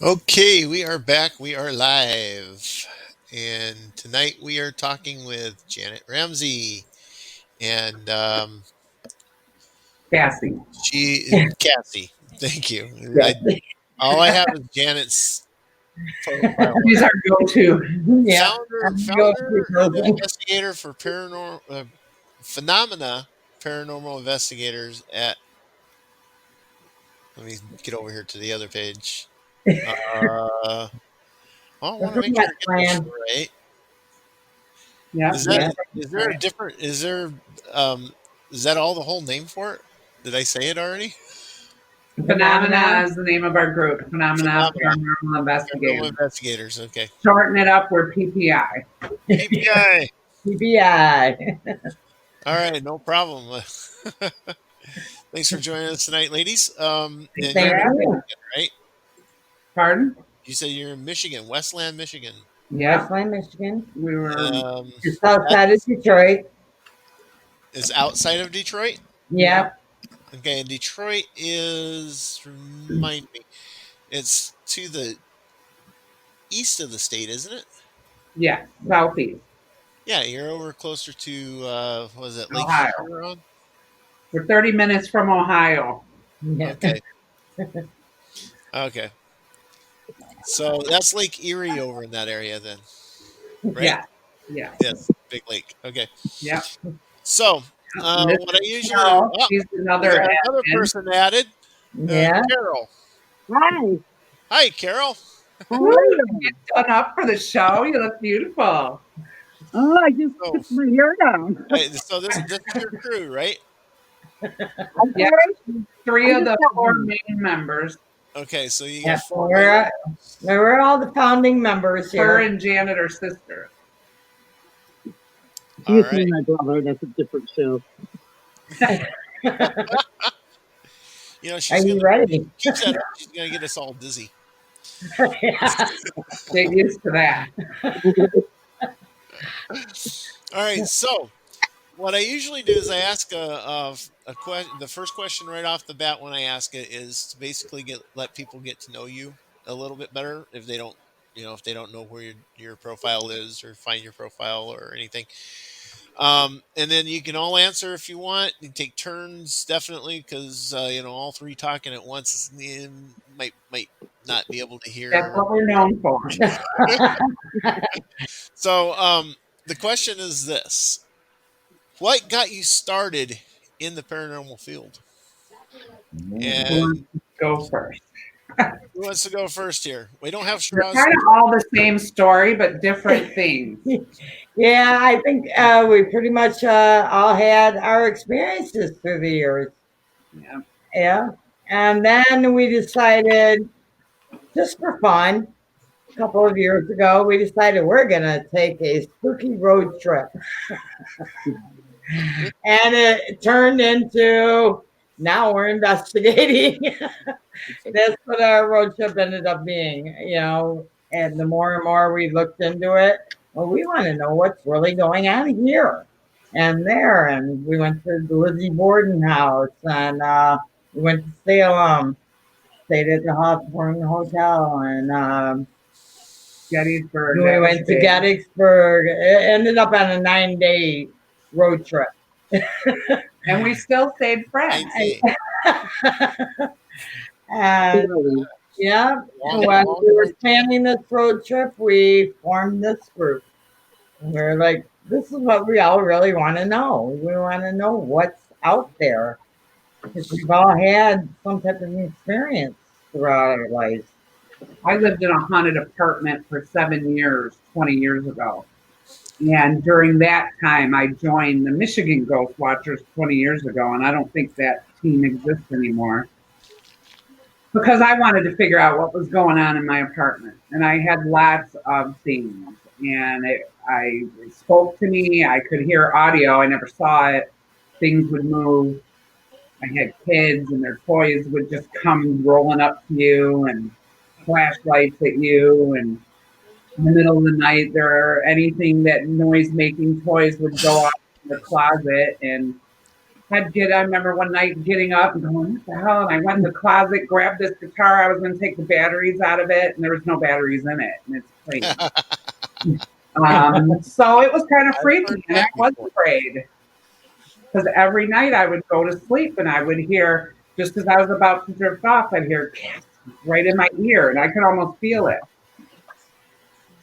Okay, we are back. We are live. And tonight we are talking with Janet Ramsey. And Cassie. Cassie. Thank you. Yes. All I have is Janet's profile. She's our go-to. Yeah. Founder, I'm the go-to founder and person. investigator for paranormal Phenomena Paranormal Investigators at. Let me get over here to the other page. Uh, I We're want to from make sure I get this Westland. right. Yeah. Is that Yeah. is there a different um is that all the whole name for it? Did I say it already? Phenomena is the name of our group. Phenomena Phenomena Paranormal Paranormal Investigators. Investigators. Okay. Shorten it up, we're PPI. PPI. TBI. All right, no problem. Thanks for joining us tonight, ladies. And you're Thank in Exactly. you. Michigan, right? Pardon? You said you're in Michigan, Westland, Michigan. Yeah. Westland, Michigan. We were Just outside of That's Detroit. is outside of Detroit. yeah. Yep. Okay, and Detroit is remind me, it's to the east of the state, isn't it? Yeah. Southeast. Yeah, you're over closer to was it Lake Ohio. Huron? We're 30 minutes from Ohio. Yeah. Okay, okay. So that's Lake Erie over in that area, then, right? Yeah. Yeah. Yes, big lake. Okay. Yeah. So And this what I is usually Carol. oh, She's we another got another admin. person added, Yeah. Carol. Hi, Hi, Carol. how Woo! are you? Done up for the show. You look beautiful. Oh, I just So, took my hair down. so this is your crew, right? Yeah. Okay, Three I'm of just the four helping. main members. Okay, so you got Yeah. four members. We're all the founding members Her here. and Janet are sisters. She All used to be right. my brother. That's a different show. You know Are she's you gonna ready? keep that up. She's gonna get us all dizzy. Yeah. Get used to that. All right, so what I usually do is I ask a question. The first question right off the bat when I ask it is to basically let people get to know you a little bit better if they don't, if they don't know where your profile is or find your profile or anything. And then you can all answer if you want. You take turns, definitely, because all three talking at once might not be able to That's hear. what we're known for. So the question is this: what got you started in the paranormal field? Who wants And to go first? who wants to go first here? We don't have They're straws. kind of all the same story, but different things. Yeah, I think we pretty much all had our experiences through the years. Yeah. Yeah. And then we decided, just for fun, a couple of years ago, we decided we're going to take a spooky road trip. And it turned into now we're investigating. That's what our road trip ended up being. And the more and more we looked into it, well, we want to know what's really going on here and there. And we went to the Lizzie Borden house, and we went to Salem, stayed at the Hawthorne Hotel, and Gettysburg. we that was went to big. Gettysburg. It ended up on a 9-day road trip. And we still stayed friends. And Really. yeah, Long- when long we were road. planning this road trip, we formed this group. And we are like, this is what we all really want to know. We want to know what's out there. Because we've all had some type of experience throughout our lives. I lived in a haunted apartment for 7 years, 20 years ago. And during that time, I joined the Michigan Ghost Watchers 20 years ago, and I don't think that team exists anymore. Because I wanted to figure out what was going on in my apartment. And I had lots of things. And it spoke to me. I could hear audio. I never saw it. Things would move. I had kids, and their toys would just come rolling up to you and flashlights at you. And in the middle of the night, anything that noise making toys would go off in the closet. And I remember one night getting up and going, what the hell? And I went in the closet, grabbed this guitar. I was going to take the batteries out of it, and there was no batteries in it, and it's playing. So it was kind of I've heard freaky, and I that was before. afraid because every night I would go to sleep and I would hear, just as I was about to drift off, I'd hear right in my ear, and I could almost feel it.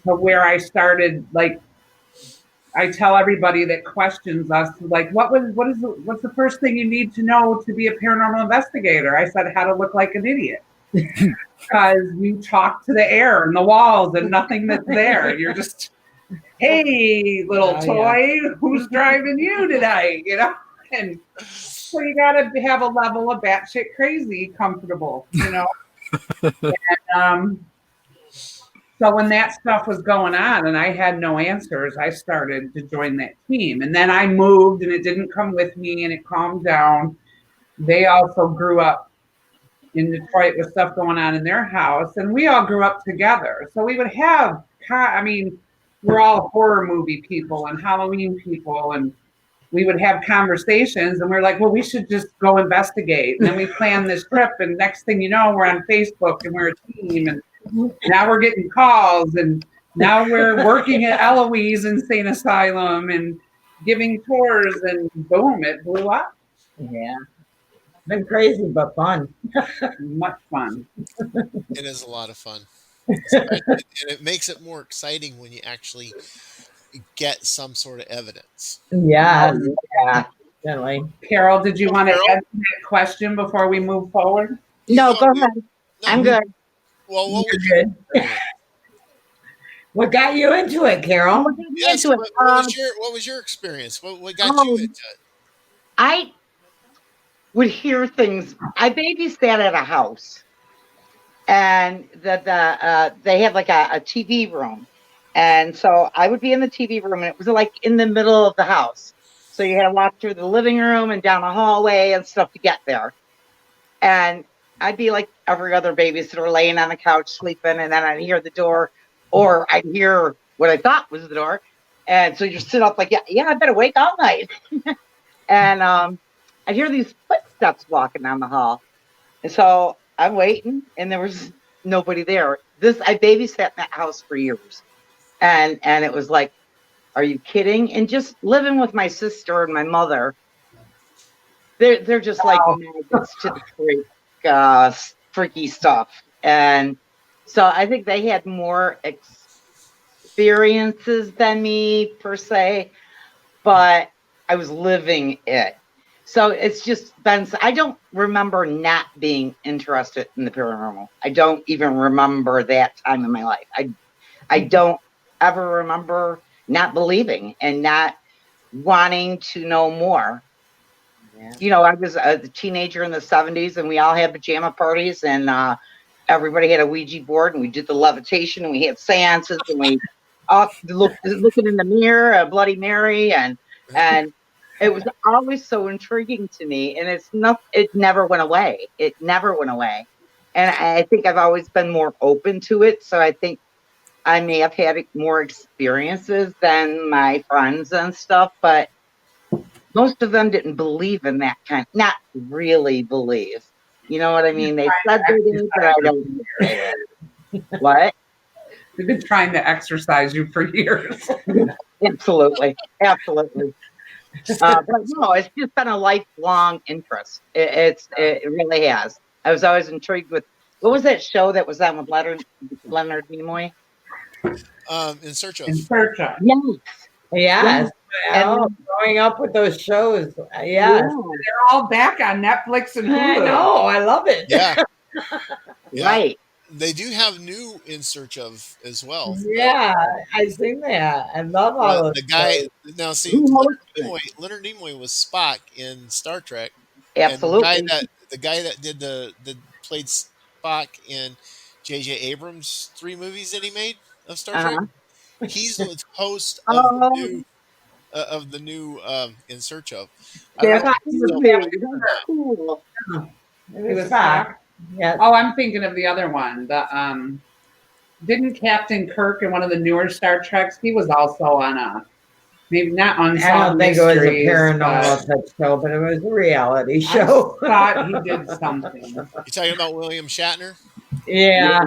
So where I started, like, I tell everybody that questions us, like, what's the first thing you need to know to be a paranormal investigator? I said, how to look like an idiot. Because you talk to the air and the walls and nothing that's there. You're just, hey, little toy, who's driving you tonight? You know? And so you got to have a level of batshit crazy comfortable, you know? And, so when that stuff was going on and I had no answers, I started to join that team. And then I moved and it didn't come with me and it calmed down. They also grew up in Detroit with stuff going on in their house. And we all grew up together. So we would have, we're all horror movie people and Halloween people. And we would have conversations and we're like, well, we should just go investigate. And then we plan this trip. And next thing you know, we're on Facebook and we're a team. And now we're getting calls, and now we're working at Eloise Insane Asylum and giving tours, and boom, it blew up. Yeah. Been crazy, but fun. Much fun. It is a lot of fun. And it makes it more exciting when you actually get some sort of evidence. Yeah, definitely. Carol, did you want to add to that question before we move forward? No, go ahead. I'm good. Well, what You're would you good. What got you into it, Carol? Yes, Into it. what was your experience? What got you into it? I would hear things. I babysat at a house, and they had like a TV room, and so I would be in the TV room, and it was like in the middle of the house. So you had to walk through the living room and down a hallway and stuff to get there. And I'd be like every other babysitter, laying on the couch sleeping, and then I'd hear the door, or I'd hear what I thought was the door, and so you sit up like, yeah, I better wake all night. And I'd hear these footsteps walking down the hall, and so I'm waiting, and there was nobody there. I babysat in that house for years, and it was like, are you kidding? And just living with my sister and my mother, they're just like maggots to the freaky stuff. And so I think they had more experiences than me per se, but I was living it. So it's just been, I don't remember not being interested in the paranormal. I don't even remember that time in my life. I don't ever remember not believing and not wanting to know more. Yeah. You know, I was a teenager in the 70s, and we all had pajama parties, and everybody had a Ouija board, and we did the levitation, and we had seances, and we all looking in the mirror, a Bloody Mary, and it was always so intriguing to me, and it never went away. It never went away, and I think I've always been more open to it. So I think I may have had more experiences than my friends and stuff, but most of them didn't believe in that kind. Not really believe. You know what I mean? They said they did, but I don't. What? We've been trying to exercise you for years. Absolutely. But no, it's just been a lifelong interest. It really has. I was always intrigued with, what was that show that was on with Leonard Nimoy? In Search of. In Search of. Yes. And growing up with those shows. Yes. They're all back on Netflix and Hulu. I know. I love it. Yeah. Right. They do have new In Search Of as well. Yeah, I've seen that. I love all of the guy. Now, see, Leonard Nimoy was Spock in Star Trek. Absolutely. And the guy that played Spock in J.J. Abrams' 3 movies that he made of Star Trek. He's the host of the new In Search Of. Cool. It was Spock. Yes. Oh, I'm thinking of the other one. Didn't Captain Kirk in one of the newer Star Treks? He was also on Maybe not I Unsolved don't think it was a Mysteries, paranormal but type show, but it was a reality I show. thought he did something. You talking about William Shatner? Yeah.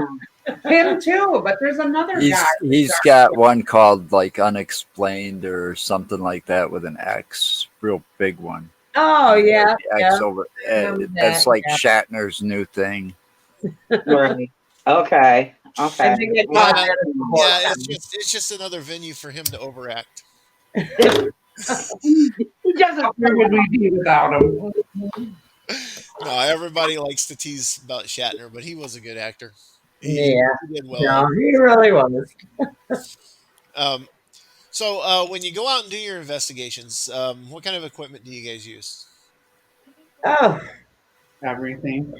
Him too, but there's another guy. He's got one called like Unexplained or something like that with an X, real big one. Oh, yeah. The X Yeah. over. Remember That's that, like yeah. Shatner's new thing. Right. Okay. Okay. And they get Yeah, caught dead in the yeah. horse. It's just another venue for him to overact. He doesn't. Where would we be without him? No, everybody likes to tease about Shatner, but he was a good actor. Yeah. He did well. No, he really was. Um, so when you go out and do your investigations, what kind of equipment do you guys use? Oh, Everything.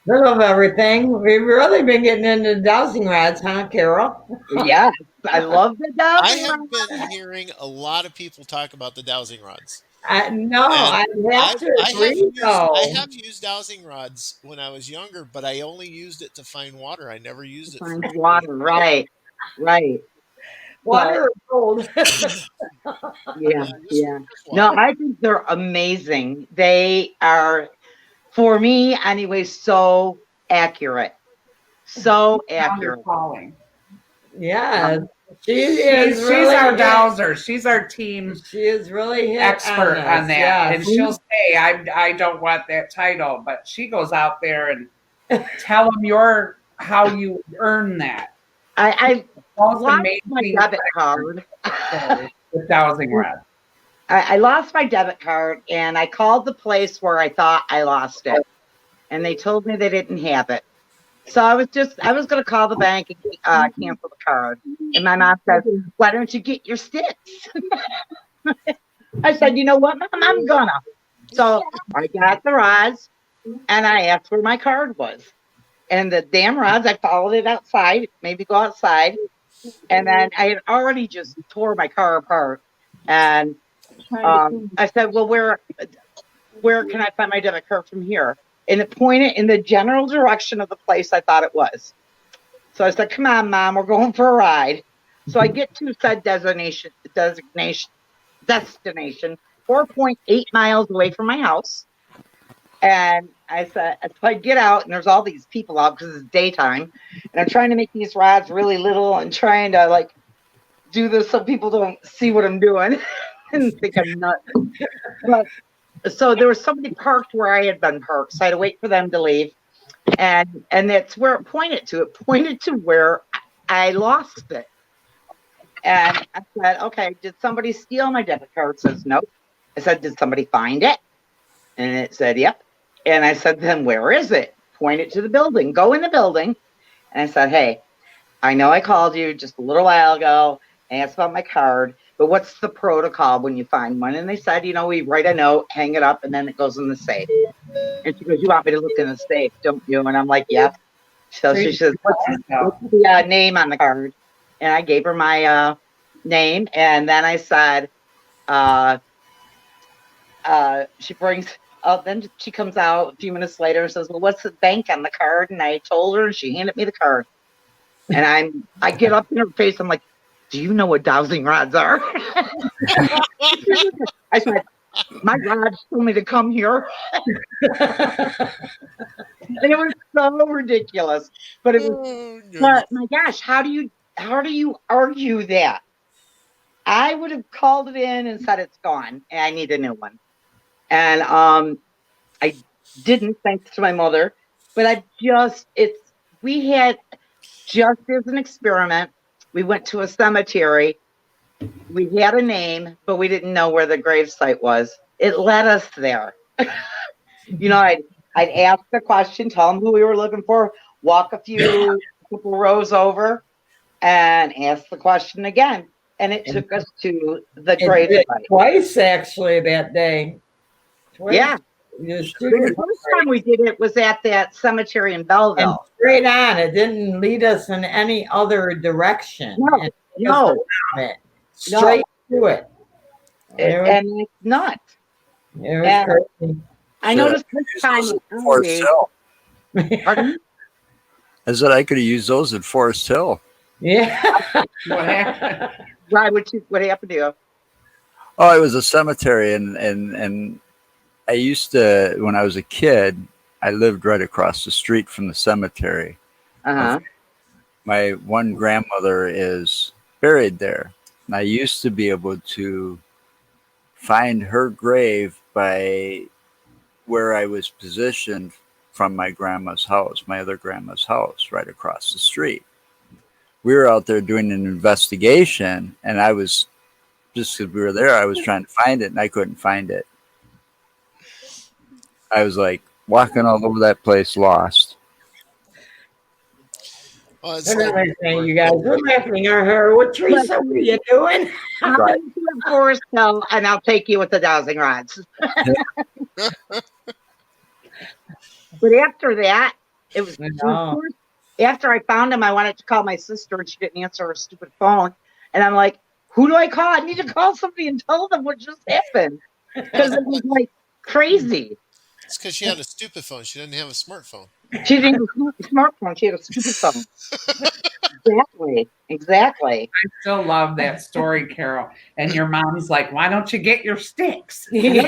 bit of everything. We've really been getting into dowsing rods, huh, Carol? Yes, I love the I dowsing have rod. been hearing a lot of people talk about the dowsing rods. No, And I have to agree, I though. have used dowsing rods when I was younger, but I only used it to find water. I never used it Find for water, right, right. Water or gold. Yeah, yeah, yeah. just No, water. I think they're amazing. They are, for me anyway, so accurate. So Now they're accurate. calling. Yeah, she is She's really our hit- dowser. She's our team She is really hit expert on that. Yes. And she'll say, I don't want that title, but she goes out there and tell them how you earn that. I Most lost my amazing debit card. with dowsing rod. I lost my debit card and I called the place where I thought I lost it. And they told me they didn't have it. So I was going to call the bank and cancel the card. And my mom said, why don't you get your sticks? I said, you know what, Mom, I'm gonna. So I got the rods and I asked where my card was. And the damn rods, I followed it outside, maybe go outside. And then I had already just tore my car apart. And I said, well, where can I find my debit card from here? And it pointed in the general direction of the place I thought it was. So I said, come on, Mom, we're going for a ride. So I get to said destination 4.8 miles away from my house. And I said, so I get out and there's all these people out because it's daytime. And I'm trying to make these rods really little and trying to like do this so people don't see what I'm doing and think I'm nuts. But so there was somebody parked where I had been parked. So I had to wait for them to leave. And that's where it pointed to. It pointed to where I lost it. And I said, okay, did somebody steal my debit card? It says, nope. I said, did somebody find it? And it said, yep. And I said, then where is it? Point it to the building. Go in the building. And I said, hey, I know I called you just a little while ago and asked about my card, but what's the protocol when you find one? And they said, we write a note, hang it up, and then it goes in the safe. And she goes, you want me to look in the safe, don't you? And I'm like, yep. So she says, what's the name on the card? And I gave her my name. And then I said, she brings up, then she comes out a few minutes later and says, well, what's the bank on the card? And I told her, and she handed me the card. And I get up in her face, I'm like, do you know what dowsing rods are? I said, my God told me to come here. And it was so ridiculous. But it was, but my gosh, how do you argue that? I would have called it in and said it's gone and I need a new one. And I didn't, thanks to my mother, but we had just as an experiment, we went to a cemetery. We had a name, but we didn't know where the grave site was. It led us there. I'd ask the question, tell them who we were looking for, walk a couple rows over, and ask the question again. And it took us to the grave site. Twice, actually, that day. Twice. Yeah. The first time we did it was at that cemetery in Belleville. And straight on. It didn't lead us in any other direction. No. Straight to it. And it's nuts. It was crazy. I noticed this time. Forest Hill. Pardon? I said I could have used those at Forest Hill. Yeah. What happened? Right, what happened to you? Oh, it was a cemetery, and I used to, when I was a kid, I lived right across the street from the cemetery. Uh-huh. My one grandmother is buried there. And I used to be able to find her grave by where I was positioned from my grandma's house, my other grandma's house, right across the street. We were out there doing an investigation, and I was just because we were there, I was trying to find it, and I couldn't find it. I was like walking all over that place, lost. Oh, it's They're like not saying, you guys, we're laughing at her. What, Teresa, what are you doing? I'll Right. take you to Forest Hill, and I'll take you with the dowsing rods. But after that, it was No. after I found him, I wanted to call my sister, and she didn't answer her stupid phone. And I'm like, who do I call? I need to call somebody and tell them what just happened, because it was like crazy. it's because she had a stupid phone. She didn't have a smartphone. She didn't have a smartphone. She had a stupid phone. Exactly. I still love that story, Carol. And your mom's like, why don't you get your sticks? There you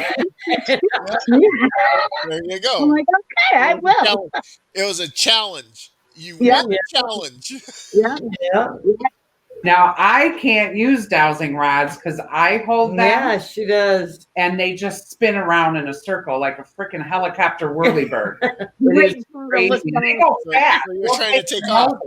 I'm go. like, okay, I will. It was a challenge. You Yeah. won the challenge. Yeah. Yeah. Now, I can't use dowsing rods because I hold them Yeah, she does. and they just spin around in a circle like a freaking helicopter whirlybird. It Wait is for the crazy. listener. They go So, fast. so you're trying to take off.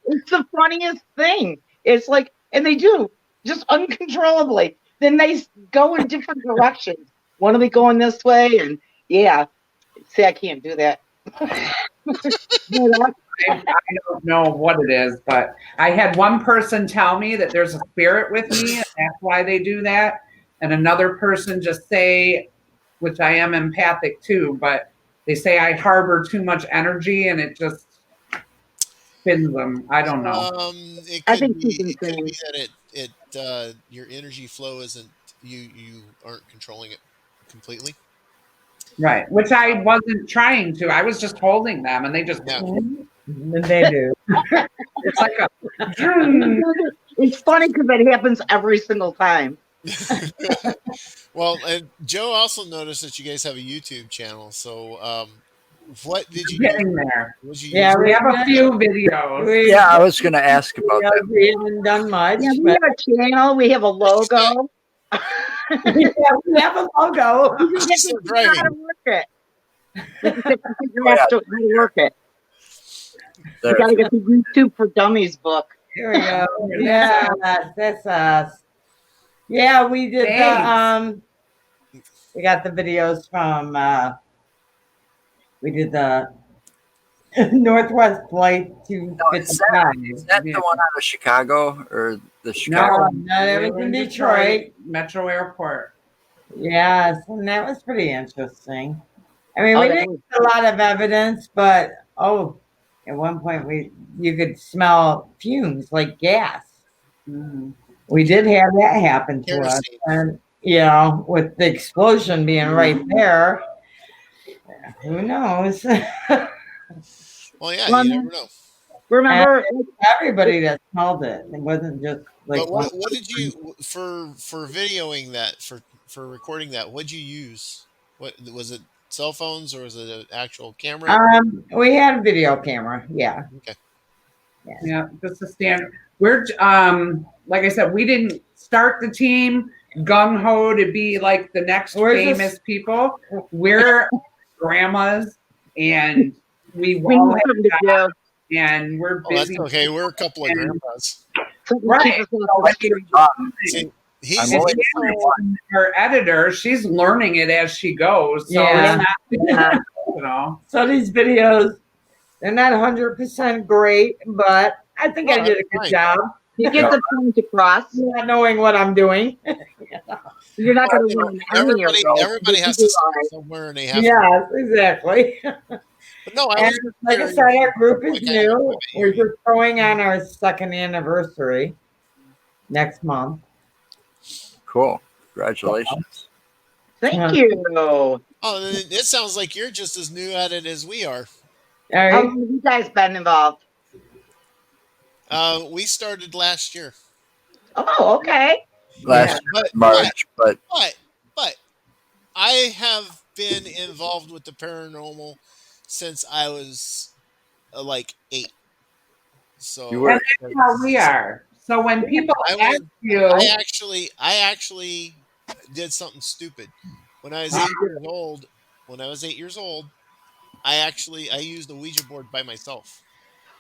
It's the funniest thing. It's like, and they do just uncontrollably. Then they go in different directions. One will be going this way, and yeah. See, I can't do that. I don't know what it is, but I had one person tell me that there's a spirit with me, and that's why they do that. And another person just say, which I am empathic too, but they say I harbor too much energy and it just spins them. I don't know. It I could think be. she's It could be insane. that your energy flow isn't you aren't controlling it completely. Right. Which I wasn't trying to. I was just holding them and they just, Yeah. They do. it's like a, It's funny because it happens every single time. Well, and Joe also noticed that you guys have a YouTube channel. So, what did you use? getting there. What did you Yeah, use? We have a few videos. Yeah, I was going to ask about that. We haven't done much. Yeah, we but have a channel. We have a logo. we have a logo. You just have to Still figure out how driving. to work it. You just have to figure out how to work it. You There. got to get the YouTube for Dummies book. Here we go. Yeah, that's us. Yeah, we did Thanks. we got the videos from we did the Northwest Flight Is 255. that the one out of Chicago or the Chicago? No, No, that was we're in Detroit. Metro Airport. Yes, and that was pretty interesting. I mean, Oh, we that didn't was- get a lot of evidence, but at one point you could smell fumes like gas. Mhm. We did have that happen to us, Kerosene. and with the explosion being right there, who knows? Well, yeah, Well, you never know. remember, Everybody that smelled it. It wasn't just like But one. what did you for videoing that for recording that? What'd you use? What was it? Cell phones or was it an actual camera? We had a video camera. Yeah. Okay. Yeah, just a standard. We're like I said, we didn't start the team gung ho to be like the next We're famous just- people. We're grandmas, and we we all need something to do. have, and we're Oh, that's busy. okay. We're a couple of grandpas. Something to Right. keep us off the See, he's I'm And always our editor, she's learning it as she goes. So Yeah. it's not, you know. So these videos, they're not 100% great, but I think I Oh, did a that's good fine. job. You get the point across. Not knowing what I'm doing. You're not going to win an Emmy or Everybody has to start somewhere, and they have to. Yes, exactly. But no, I And was like I very- said, our group is Like, I- new. We're just going on our second anniversary next month. Cool. Congratulations. Thank you. Oh, it sounds like you're just as new at it as we are. All How right. long have you guys been involved? We started last year. Oh, okay. last but March, but but I have been involved with the paranormal since I was like 8. you So And were that's how we are. So when people I ask was you, I actually did something stupid. When I was 8 years old, when I was 8 years old, I used the Ouija board by myself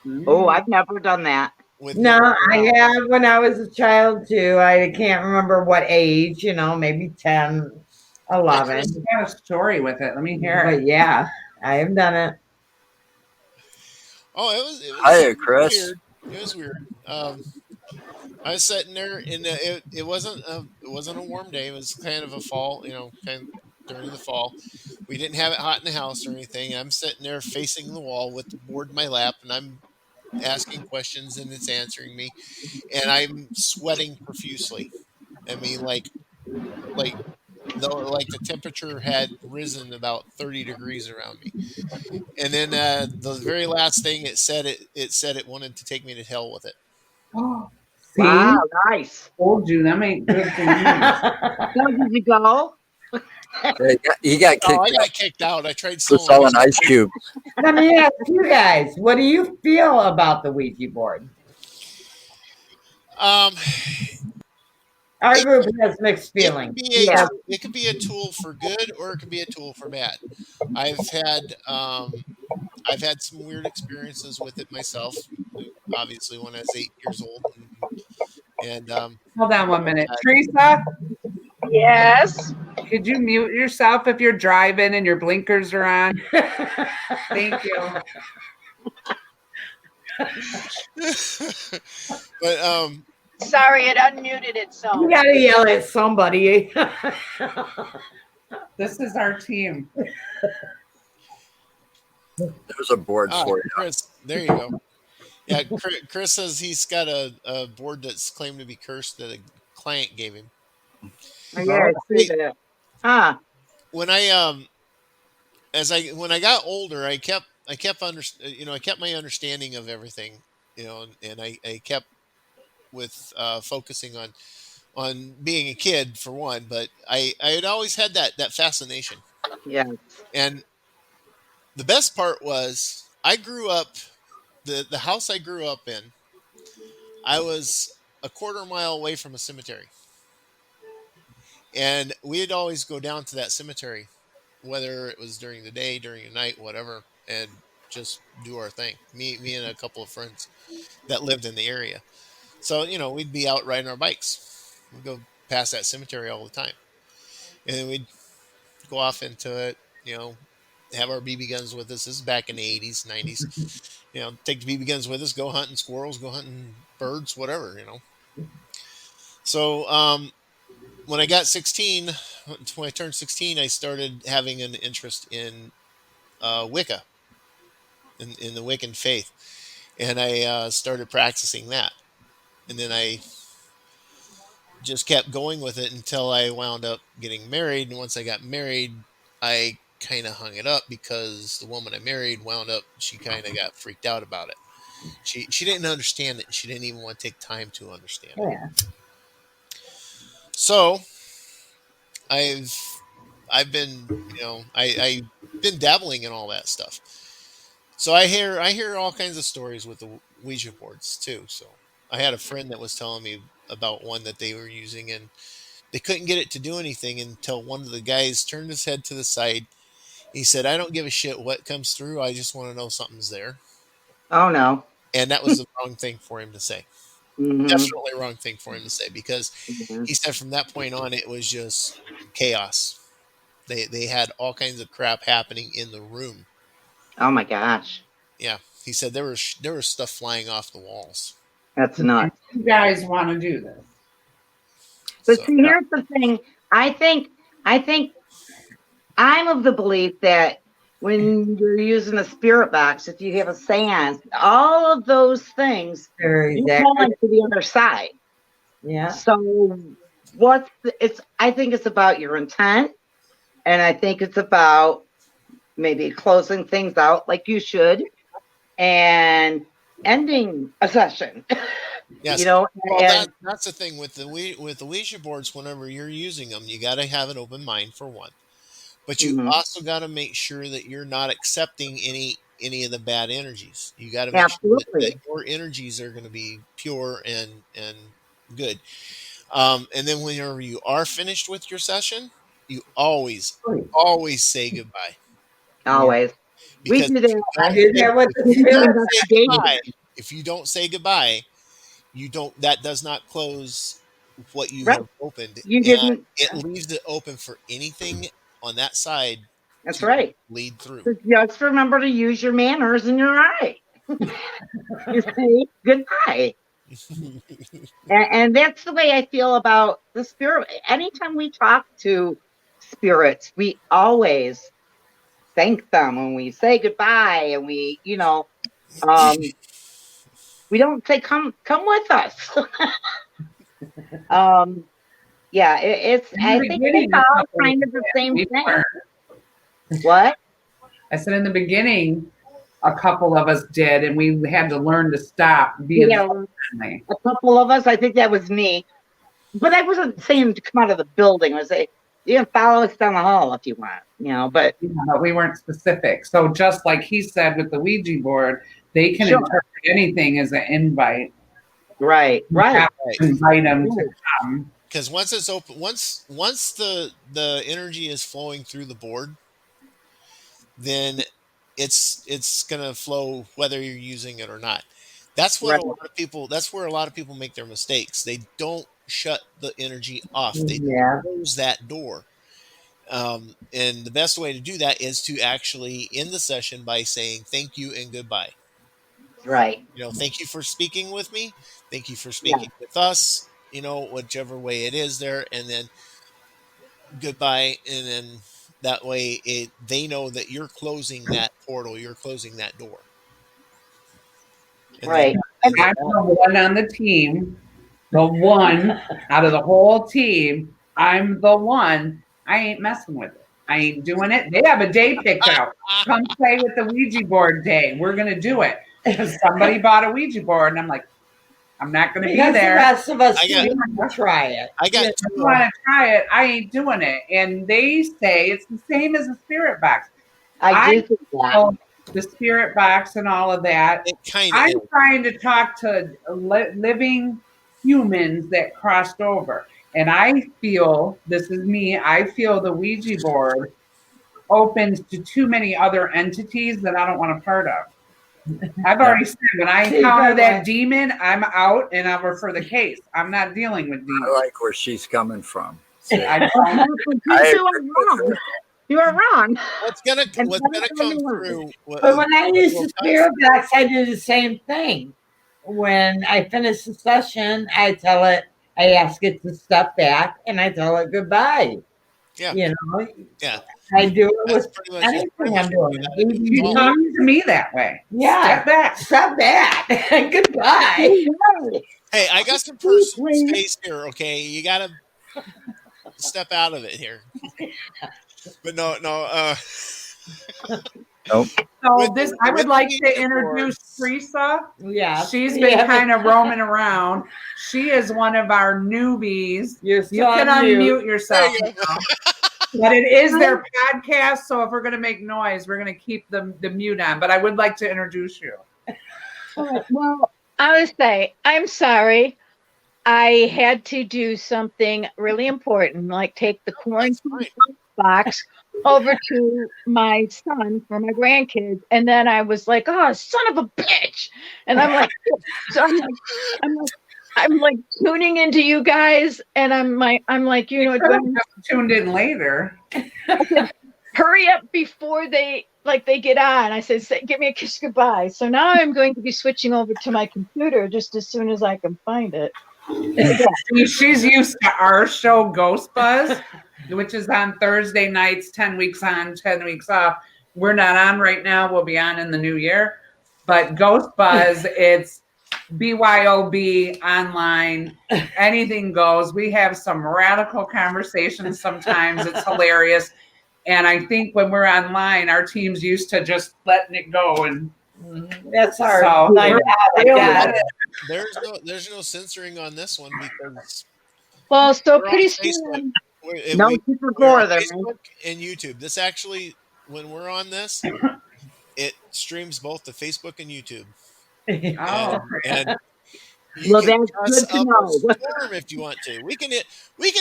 Oh, mm, I've never done that. with no No, one I around. have when I was a child too. I can't remember what age, maybe 10, Yeah, 11. Chris. you got a story with it. Let me hear But it. yeah, I have done it. Oh, hiya, it was Chris. weird. It was weird. I was sitting there, and it wasn't a warm day. It was kind of a fall, kind of during the fall. We didn't have it hot in the house or anything. I'm sitting there facing the wall with the board in my lap, and I'm asking questions, and it's answering me, and I'm sweating profusely. I mean, like like the temperature had risen about 30 degrees around me. And then the very last thing it said it wanted to take me to hell with it. Oh, see, Wow, nice. told you them ain't good things. So did you go? Yeah, he got Oh, I kicked out got kicked out. I tried for selling selling ice. ice cubes. Let me ask you guys, what do you feel about the Ouija board? Um, Our it group has mixed it could feelings. be Yeah. it could be a tool for good or it could be a tool for bad. I've had um I've had some weird experiences with it myself. Obviously, when I was 8 years old, and Hold on one minute. Teresa, Yes. could you mute yourself if you're driving and your blinkers are on? Thank you. but Sorry, it unmuted You itself. gotta yell at somebody. This is our team. There's a board for you. Chris, there you go. Yeah, Chris says he's got a board that's claimed to be cursed that a client gave him. Oh, yeah, I see Hey, that. Huh. when I when I got older, I kept my understanding of everything, and I kept with focusing on being a kid for one, but I had always had that fascination, Yeah. and the best part was I grew up the house I grew up in. I was a quarter mile away from a cemetery, and we'd always go down to that cemetery, whether it was during the day, during the night, whatever, and just do our thing. Me and a couple of friends that lived in the area. So we'd be out riding our bikes. We'd go past that cemetery all the time, and then we'd go off into it. Have our BB guns with us. This is back in the 80s, 90s. Take the BB guns with us. Go hunting squirrels. Go hunting birds. Whatever. So when I got 16, when I turned 16, I started having an interest in Wicca, in the Wiccan faith, and I started practicing that. And then I just kept going with it until I wound up getting married. And once I got married, I kind of hung it up because the woman I married wound up, she kind of got freaked out about it. She didn't understand it. She didn't even want to take time to understand it. Yeah. So I've I've been I've been dabbling in all that stuff. So I hear all kinds of stories with the Ouija boards too. So I had a friend that was telling me about one that they were using, and they couldn't get it to do anything until one of the guys turned his head to the side. He said, "I don't give a shit what comes through. I just want to know something's there." Oh, no. And that was the wrong thing for him to say. Mm-hmm. Definitely wrong thing for him to say, because Mm-hmm. he said from that point on it was just chaos. They had all kinds of crap happening in the room. Oh, my gosh. Yeah, he said there was stuff flying off the walls. That's nuts. You guys want to do this? But So see, here's the thing. I think I'm of the belief that when you're using a spirit box, if you have a seance, all of those things, Very you're exactly. going to the other side. Yeah. So I think it's about your intent, and I think it's about maybe closing things out like you should and ending a session. Yes. You know, Well, and that's the thing with the Ouija boards. Whenever you're using them, you got to have an open mind for one, but you mhm, also got to make sure that you're not accepting any of the bad energies. You got to make sure that absolutely. your energies are going to be pure and good. And then whenever you are finished with your session, you always say goodbye, Yeah. Always. We because do if that you I don't do say that with if the you in spirit. don't say investigating. goodbye, if you don't say goodbye, you don't that does not close what you Right. have opened, You and didn't. it leaves it open for anything on that side That's to right. lead through. So just remember to use your manners and your eye. You say goodbye. And that's the way I feel about the spirit. Anytime we talk to spirits, we always thank them when we say goodbye, and um, we don't say come with us. um, yeah, it's. In I the think it's beginning, a all couple of kind us of the did. same We thing. weren't. What? I said in the beginning, a couple of us did, and we had to learn to stop being Yeah, so friendly. a couple of us. I think that was me. But I wasn't saying to come out of the building. I was saying you can follow us down the hall if you want. But Yeah, but we weren't specific. So just like he said with the Ouija board, they can sure. interpret anything as an invite. Right, You right. have Right. to invite them to Right. come. Because once it's open, once the energy is flowing through the board, then it's gonna flow whether you're using it or not. Right. That's where a lot of people make their mistakes. They don't shut the energy off. They don't Yeah. close that door. And the best way to do that is to actually end the session by saying thank you and goodbye. Right. Thank you for speaking with me. Thank you for Yeah. speaking with us. Whichever way it is there, and then goodbye, and then that way they know that you're closing that portal, you're closing that door, and then Right. and then I'm the one on the team, the one out of the whole team. I'm the one. I ain't messing with it. I ain't doing it. They have a day picked out. Come play with the Ouija board day. We're gonna do it because somebody bought a Ouija board, and I'm like, I'm not gonna be Because the there. rest of us I got didn't want to try it. I got If two you of want them. to try it, I ain't doing it. And they say it's the same as a spirit box. I I do think that. know the spirit box and all of that. It kind of I'm is. trying to talk to living humans that crossed over. And I feel, this is me, I feel the Ouija board opens to too many other entities that I don't want a part of. I've Yeah. already said when I See, encounter but that demon, I'm out and I'll refer the case. I'm not dealing with I demons. like where she's coming from. See, I But don't. you I two agree are with her. wrong. You are wrong. And What's gonna come through, But when I what use will the come spirit box, I do the same thing. When I finish the session, I tell it, I ask it to step back and I tell it goodbye. yeah, You know, yeah, I do it with that's pretty anything much I'm what you doing. got to do with You all of talking to me that way. Yeah. Step back. Step back. Goodbye. it. Hey, I got some personal space here, okay? You gotta step out of it here. But no, Nope. So this, I with would the like to Ouija introduce boards. Teresa. Yeah. She's been kind of roaming around. She is one of our newbies. You're You still can on mute. unmute There yourself you go. now. But it is their podcast, so if we're going to make noise, we're going to keep the mute on. But I would like to introduce you. All right, well, I would say, I'm sorry. I had to do something really important, like take the That's quarantine fine. box over to my son for my grandkids. And then I was like, oh, son of a bitch. And I'm like, so I'm like, I'm like tuning into you guys. And I'm like, You could have just tuned in later. hurry up before they get on. I said, give me a kiss goodbye. So now I'm going to be switching over to my computer just as soon as I can find it. She's used to our show, Ghost Buzz, which is on Thursday nights, 10 weeks on, 10 weeks off. We're not on right now. We'll be on in the new year. But Ghost Buzz, it's BYOB online. Anything goes. We have some radical conversations sometimes. It's hilarious. And I think when we're online, our team's used to just letting it go and That's hard. So Night we're out, I really guess. good at- There's no censoring on this one because Well, so we're on pretty Facebook. soon. No We, super we're on gore there. Facebook and YouTube. This actually, when we're on this, it streams both to Facebook and YouTube. Oh, And you Well, can that's cuss good to up a know. storm if you want to. We can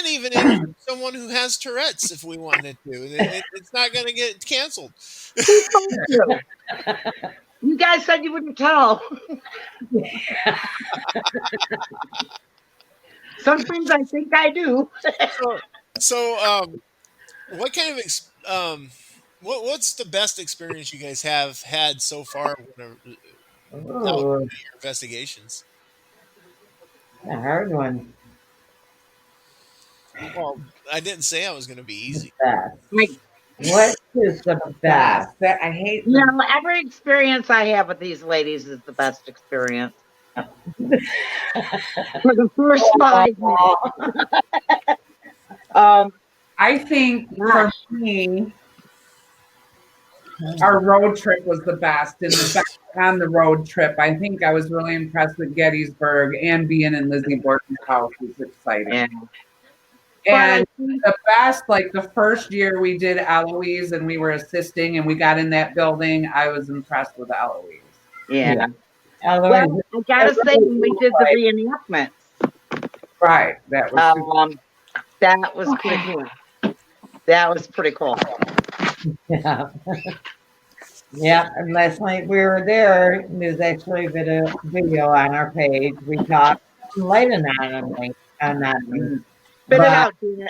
even interview someone who has Tourette's if we wanted to. It's not going to get canceled. Who told you? You guys said you wouldn't tell. Sometimes I think I do. So, what kind of what's the best experience you guys have had so far out Ooh, in your investigations? a hard one. Well, I didn't say I was going to be easy. Best. Like, What is the best? that I hate. you know, every experience I have with these ladies is the best experience. For the first 5 minutes. I think for me, our road trip was the best. And the best on the road trip, I think I was really impressed with Gettysburg, and being in Lizzie Borton's house was exciting. Yeah. And the best, like the first year we did Eloise and we were assisting and we got in that building, I was impressed with Eloise. Yeah. Otherwise, Well, I gotta say, when we did the reenactments, Right. That was that was pretty cool. That was pretty cool. yeah. Yeah, and last night we were there. There's actually a video on our page. We talked light anatomy. Spit it But- out, Tina.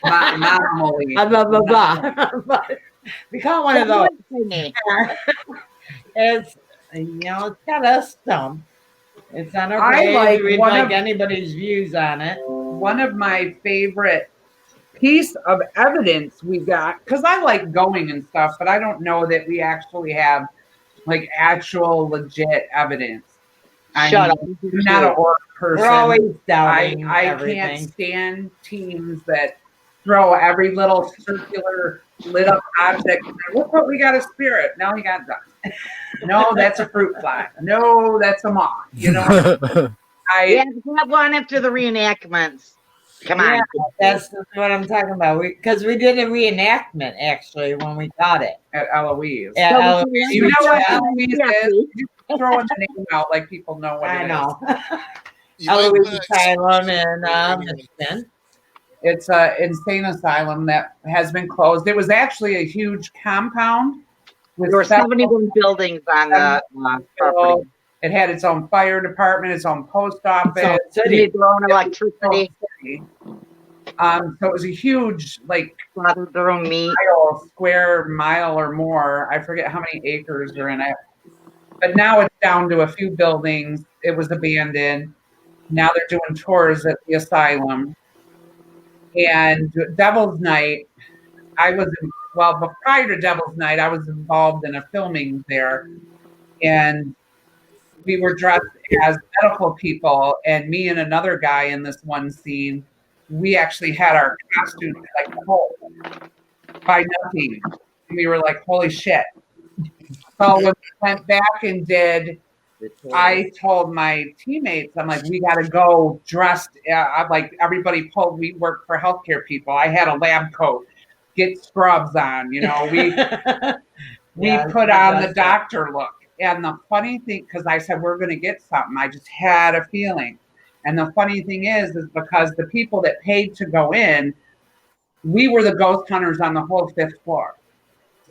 Anomaly. Blah, blah, blah. But we call it one of those. It's, it's got a stump. It's on our I page. like We'd one like of- anybody's views on it. One of my favorite piece of evidence we got, because I like going and stuff, but I don't know that we actually have like actual legit evidence. Shut up. I'm not an orc person. We're always doubting I everything. can't stand teams that throw every little circular lit up object. Look what we got, a spirit. No, he got done. No, that's a fruit fly. No, that's a moth. You know, Yeah, that one after the reenactments. Come on. Yeah, that's what I'm talking about. Because we did a reenactment actually when we got it. at Eloise. At So Eloise. You know what Yeah, Eloise Yeah, is? You throwing the name out like people know what I it is. know. You might Eloise wanna Asylum explain in to Michigan. It's an insane asylum that has been closed. It was actually a huge compound with There were several 71 buildings on the property. It had its own fire department, its own post office. So They had their own electricity, So it was a huge, like, slaughtered their own meat. square mile or more. I forget how many acres are in it. But now it's down to a few buildings. It was abandoned. Now they're doing tours at the asylum. And Devil's Night, but prior to Devil's Night, I was involved in a filming there. And we were dressed as medical people, and me and another guy in this one scene, we actually had our costumes like pulled by nothing. And we were like, holy shit. So when we went back and did, I told my teammates, I'm like, we got to go dressed. I'm like, everybody pulled, we work for healthcare people. I had a lab coat, get scrubs on, we Yeah, put on the that's doctor look. And the funny thing, because I said, we're going to get something. I just had a feeling. And the funny thing is because the people that paid to go in, we were the ghost hunters on the whole 5th floor.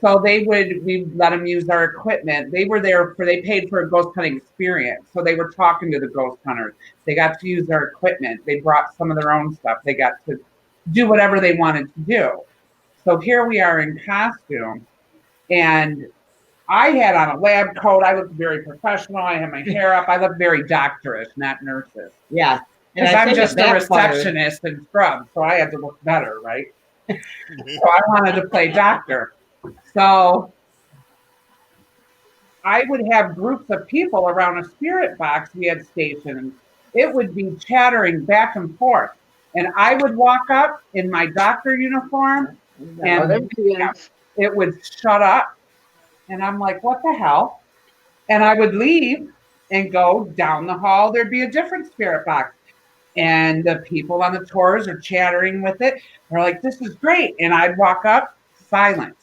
So we let them use our equipment. They paid for a ghost hunting experience. So they were talking to the ghost hunters. They got to use their equipment. They brought some of their own stuff. They got to do whatever they wanted to do. So here we are in costume, and I had on a lab coat. I looked very professional. I had my hair up. I looked very doctorish, not nurses. Yeah. Because I I'm think just a that's part of it. receptionist and scrub, so I had to look better, right? So I wanted to play doctor. So I would have groups of people around a spirit box we had stationed. It would be chattering back and forth. And I would walk up in my doctor uniform, and it would shut up. And I'm like, what the hell? And I would leave and go down the hall. There'd be a different spirit box. And the people on the tours are chattering with it. They're like, this is great. And I'd walk up, silent.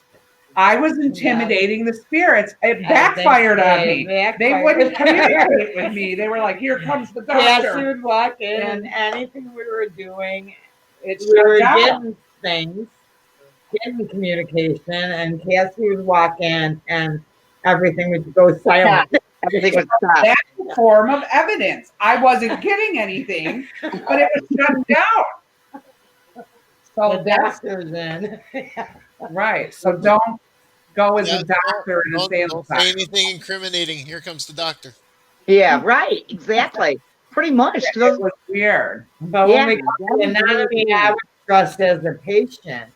I was intimidating the spirits. It backfired on me. They wouldn't communicate with me. They were like, here comes the Yes, doctor. we would walk in, and anything we were doing, It's we were shut down. getting things, getting communication, and Cassie would walk in, and everything would go silent. Everything would stop. That's a form of evidence. I wasn't getting anything, but it was shut down. So The that's doctor's in. right. So don't go as Yeah, a doctor in a don't sales say box. anything incriminating. Here comes the doctor. Yeah, right. Exactly. Pretty much. It was weird. But Yeah, when we got to the anatomy, I was dressed as a patient.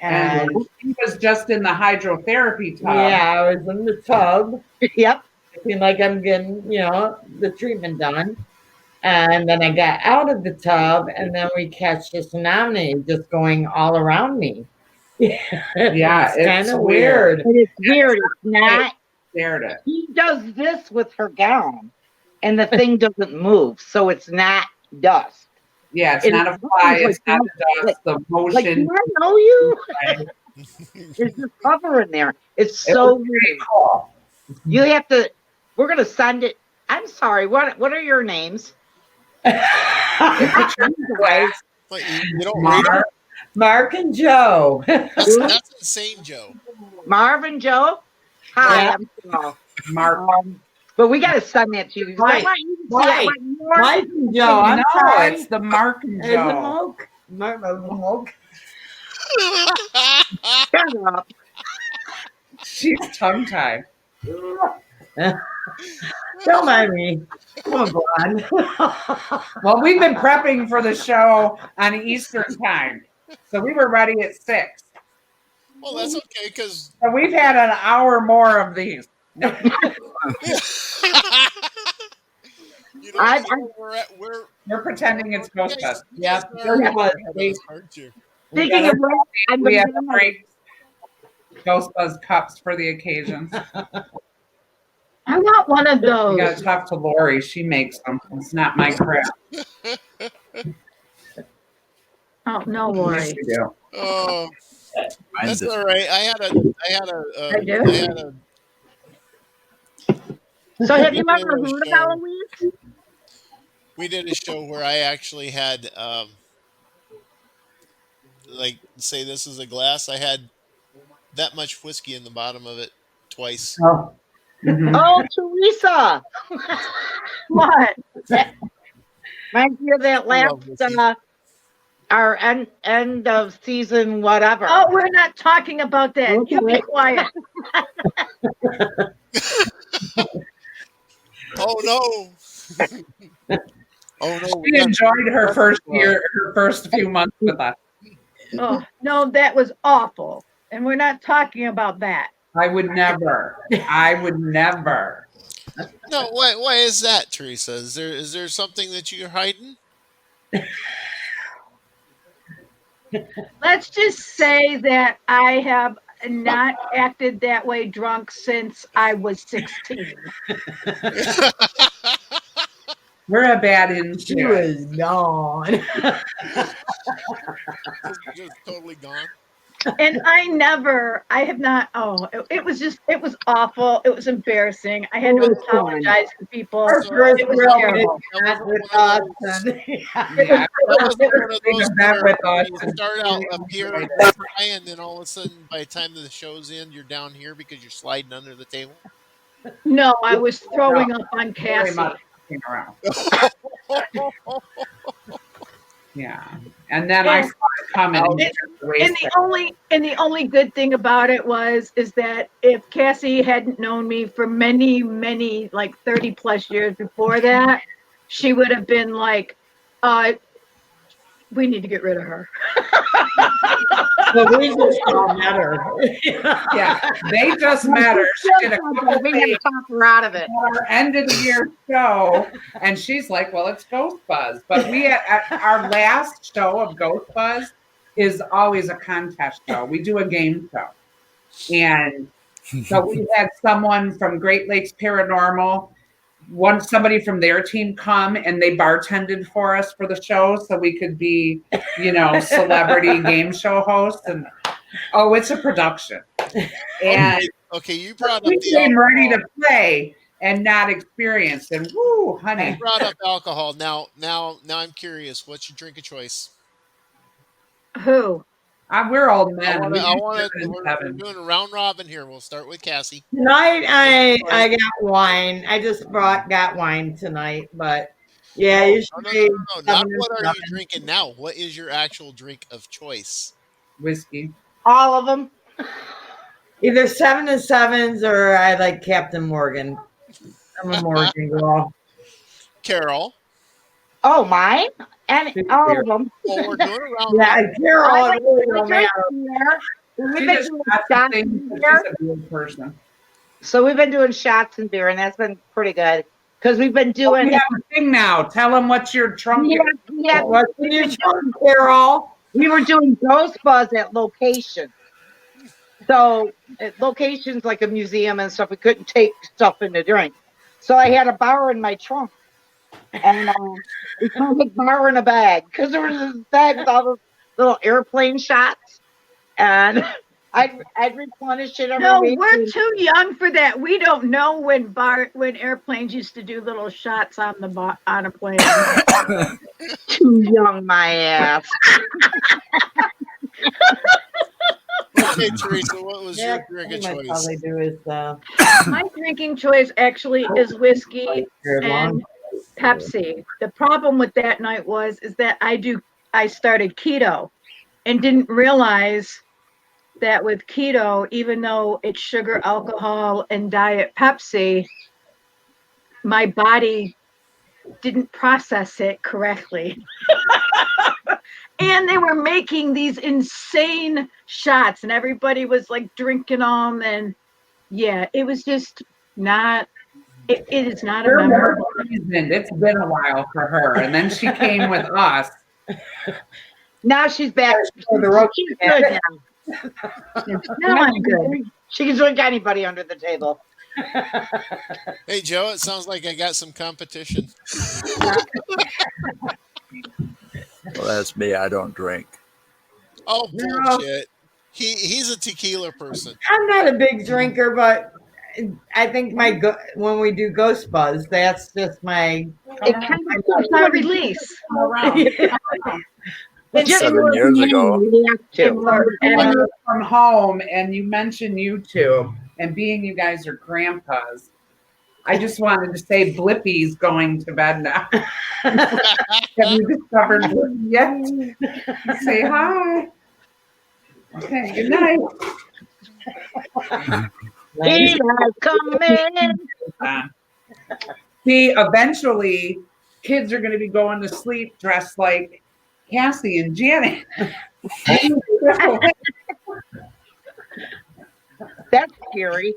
And he was just in the hydrotherapy tub. Yeah, I was in the tub, Yep. looking like I'm getting, the treatment done. And then I got out of the tub, and then we catch this Phenomena just going all around me. Yeah, it's kind of weird. It is weird. It's not. Stared at. He does this with her gown, and the thing doesn't move, so it's not dust. Yeah, it's It not a looks fly. like It's not the dust. The Like, do motion. I know you? Right? There's this cover in there. It's It so was weird. pretty cool. You have to. We're gonna send it. I'm sorry. What are your names? It's a Guys, But you don't read Mark, it? Mark and Joe. That's insane, Joe. Marvin, Joe. Hi, Yeah. I'm Joe. Mark. But we gotta send that to you. Mike. I want you to see Mike. it. I want more- Mike and Joe. I'm no, sorry. it's the Mark and Is it Joe. Moke? Moke? Shut up. She's tongue tied. Don't mind me. I'm blonde. Well, we've been prepping for the show on Eastern time, so we were ready at 6. Well, that's okay because So we've had an hour more of these. you know I- we're at. We're pretending it's Ghostbusters. Yeah, Yeah, Ghostbusters. aren't you? Speaking of which, I'm We gonna have get my- great Ghostbusters cups for the occasions. I want one of You those. gotta talk to Lori. She makes them. It's not my crap. Oh no, Yes, Lori. you do. Oh, Mine that's just- all right. I had a. I do? I had a. So have you ever Yeah, heard of sure. Halloween? We did a show where I actually had, like, say this is a glass. I had that much whiskey in the bottom of it twice. Oh. Mhm. Oh, Teresa. What? Reminds me of that love last whiskey. our end of season whatever. Oh, we're not talking about that. You be Okay. quiet. Oh no! Oh no! She enjoyed her first year, her first few months with us. Oh, no, that was awful. And we're not talking about that. I would never. I would never. No, why is that, Teresa? Is there something that you're hiding? Let's just say that I have not acted that way drunk since I was 16. We're a bad She into. was gone. Just totally gone. And I have not, it was awful. It was embarrassing. I had to apologize to people. Our first It was real terrible. big with us. And, Yeah, That was it one of was those bad where with us. you start out up here and cry, and then all of a sudden, by the time the show's in, you're down here because you're sliding under the table. No, I was throwing up on very Cassie. much came around. Yeah, and then I saw it coming. And the only good thing about it is that if Cassie hadn't known me for many, many, like 30 plus years before that, she would have been like, we need to get rid of her. the reasons all matter. Yeah, they just matter. She did a couple We had to things talk her out of it. at our end of the year show, and she's like, "Well, it's Ghost Buzz." But we at our last show of Ghost Buzz is always a contest show. We do a game show, and So we had someone from Great Lakes Paranormal, somebody from their team come, and they bartended for us for the show so we could be, celebrity game show hosts. And it's a production. And Okay, you brought up we the came ready to alcohol. play and not experienced. And woo, honey. You brought up alcohol. Now I'm curious. What's your drink of choice? Who? We're old men. I want to. We're doing a round robin here. We'll start with Cassie. Tonight I got wine. I just got wine tonight, but yeah, usually No. Not what are you drinking now? What is your actual drink of choice? Whiskey. All of them. either 7 and 7s or I like Captain Morgan. I'm a Morgan girl. Carol. Oh, mine? And all of them. Well, we're doing a round Yeah, robin. Carol. I like really the don't matter. We've She been just doing got the shots thing and because beer. she's a weird person. So we've been doing shots and beer, and that's been pretty good. Because we've been We doing. have a thing now. Tell them what's your trunk. What's in your trunk, Carol? We were doing ghost buzz at locations. So at locations like a museum and stuff, we couldn't take stuff in the drink. So I had a bar in my trunk. And we called it bar in a bag because there was this bag with all those little airplane shots. And I'd replenish it every No, week. we're too young for that. We don't know when airplanes used to do little shots on a plane. Too young, my ass. Okay, Teresa, what was your drink of All choice? they do is My drinking choice actually is whiskey and Pepsi. The problem with that night is that I started keto and didn't realize that with keto, even though it's sugar, alcohol, and diet Pepsi, my body didn't process it correctly. And they were making these insane shots, and everybody was like drinking them. And yeah, it was just not, it is not a We're more memorable. seasoned. It's been a while for her. And then she came with us. Now she's back. For the road She's good now. Now I'm good. She can drink anybody under the table. Hey, Joe, it sounds like I got some competition. Well, that's me. I don't drink. Oh, No. bullshit. He's a tequila person. I'm not a big drinker, but I think when we do Ghost Buzz, that's just my. It kind of It's my release. Just 7 years ago. And you're from home, and you mentioned YouTube, and being you guys are grandpas, I just wanted to say Blippi's going to bed now. Have you discovered Blippi yet? Say hi. Okay, good night. He has come in. See, eventually, kids are going to be going to sleep dressed like Cassie and Janet. That's scary.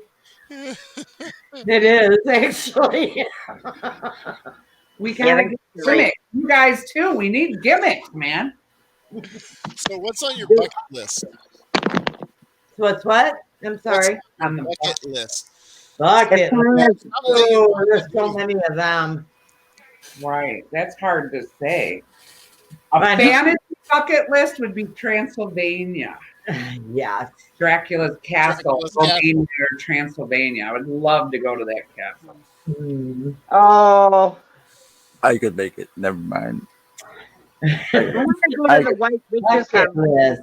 It is actually. We gotta get that's gimmicks. You guys too. We need gimmicks, man. So, what's on your bucket list? What's what? I'm sorry. On the Bucket list. Bucket. Something you Oh, want there's to so do. many of them. right. That's hard to say. A I know. fantasy bucket list would be Transylvania. Yes. Dracula's castle, Dracula's castle. Romania or Transylvania. I would love to go to that castle. Hmm. Oh, I could make it. Never mind. I want to go to the White Witch's house. Bucket list.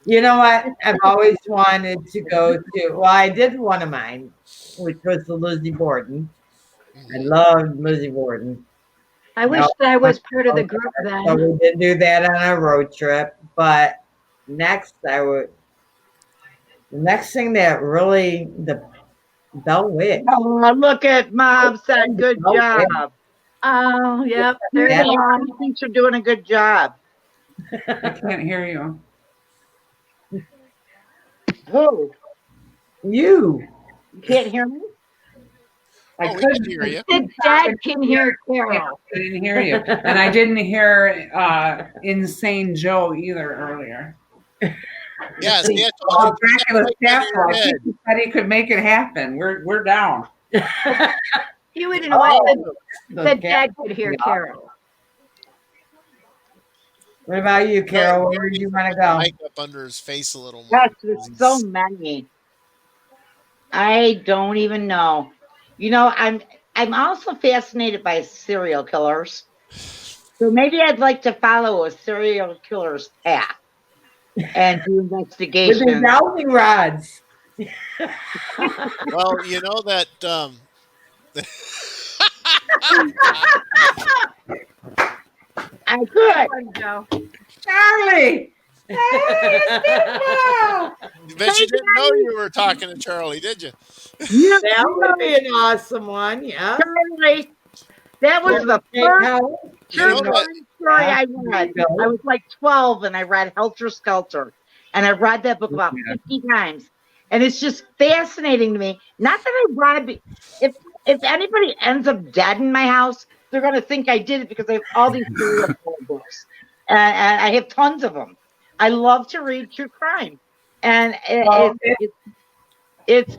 You know what? I've always wanted to go to. Well, I did one of mine, which was the Lizzie Borden. I loved Lizzie Borden. I wish that I was part of the group So then. we did do that on a road trip. But next, the next thing that really, the Bell Witch. Oh, look at Mom said, good job. Oh, yep. There's Yeah. one. I think you're doing a good job. I can't hear you. Who? You. You can't hear me? I Oh, we couldn't can hear you. The dad can hear Carol. I didn't hear you. And I didn't hear Insane Joe either earlier. Yeah, see, I Oh, told you. Dracula's Put that castle. in I your think head. he said he could make it happen. We're down. You wouldn't Oh, like the that cat- Dad could hear Carol. What about you, Carol? Where did you want to go? Mic up under his face a little more. Gosh, there's so many. I don't even know. I'm also fascinated by serial killers. So maybe I'd like to follow a serial killer's path and do With the investigations. dowsing rods. Well, you know that I could. Charlie! bet you didn't know you were talking to Charlie, did you? You That would be an awesome one, yeah. Charlie, that was the first You know true that crime story I read. I was like 12 and I read Helter Skelter. And I read that book about 50 times. And it's just fascinating to me. Not that I want to be, if anybody ends up dead in my house, they're going to think I did it because I have all these serial killer books. And I have tons of them. I love to read true crime. And it's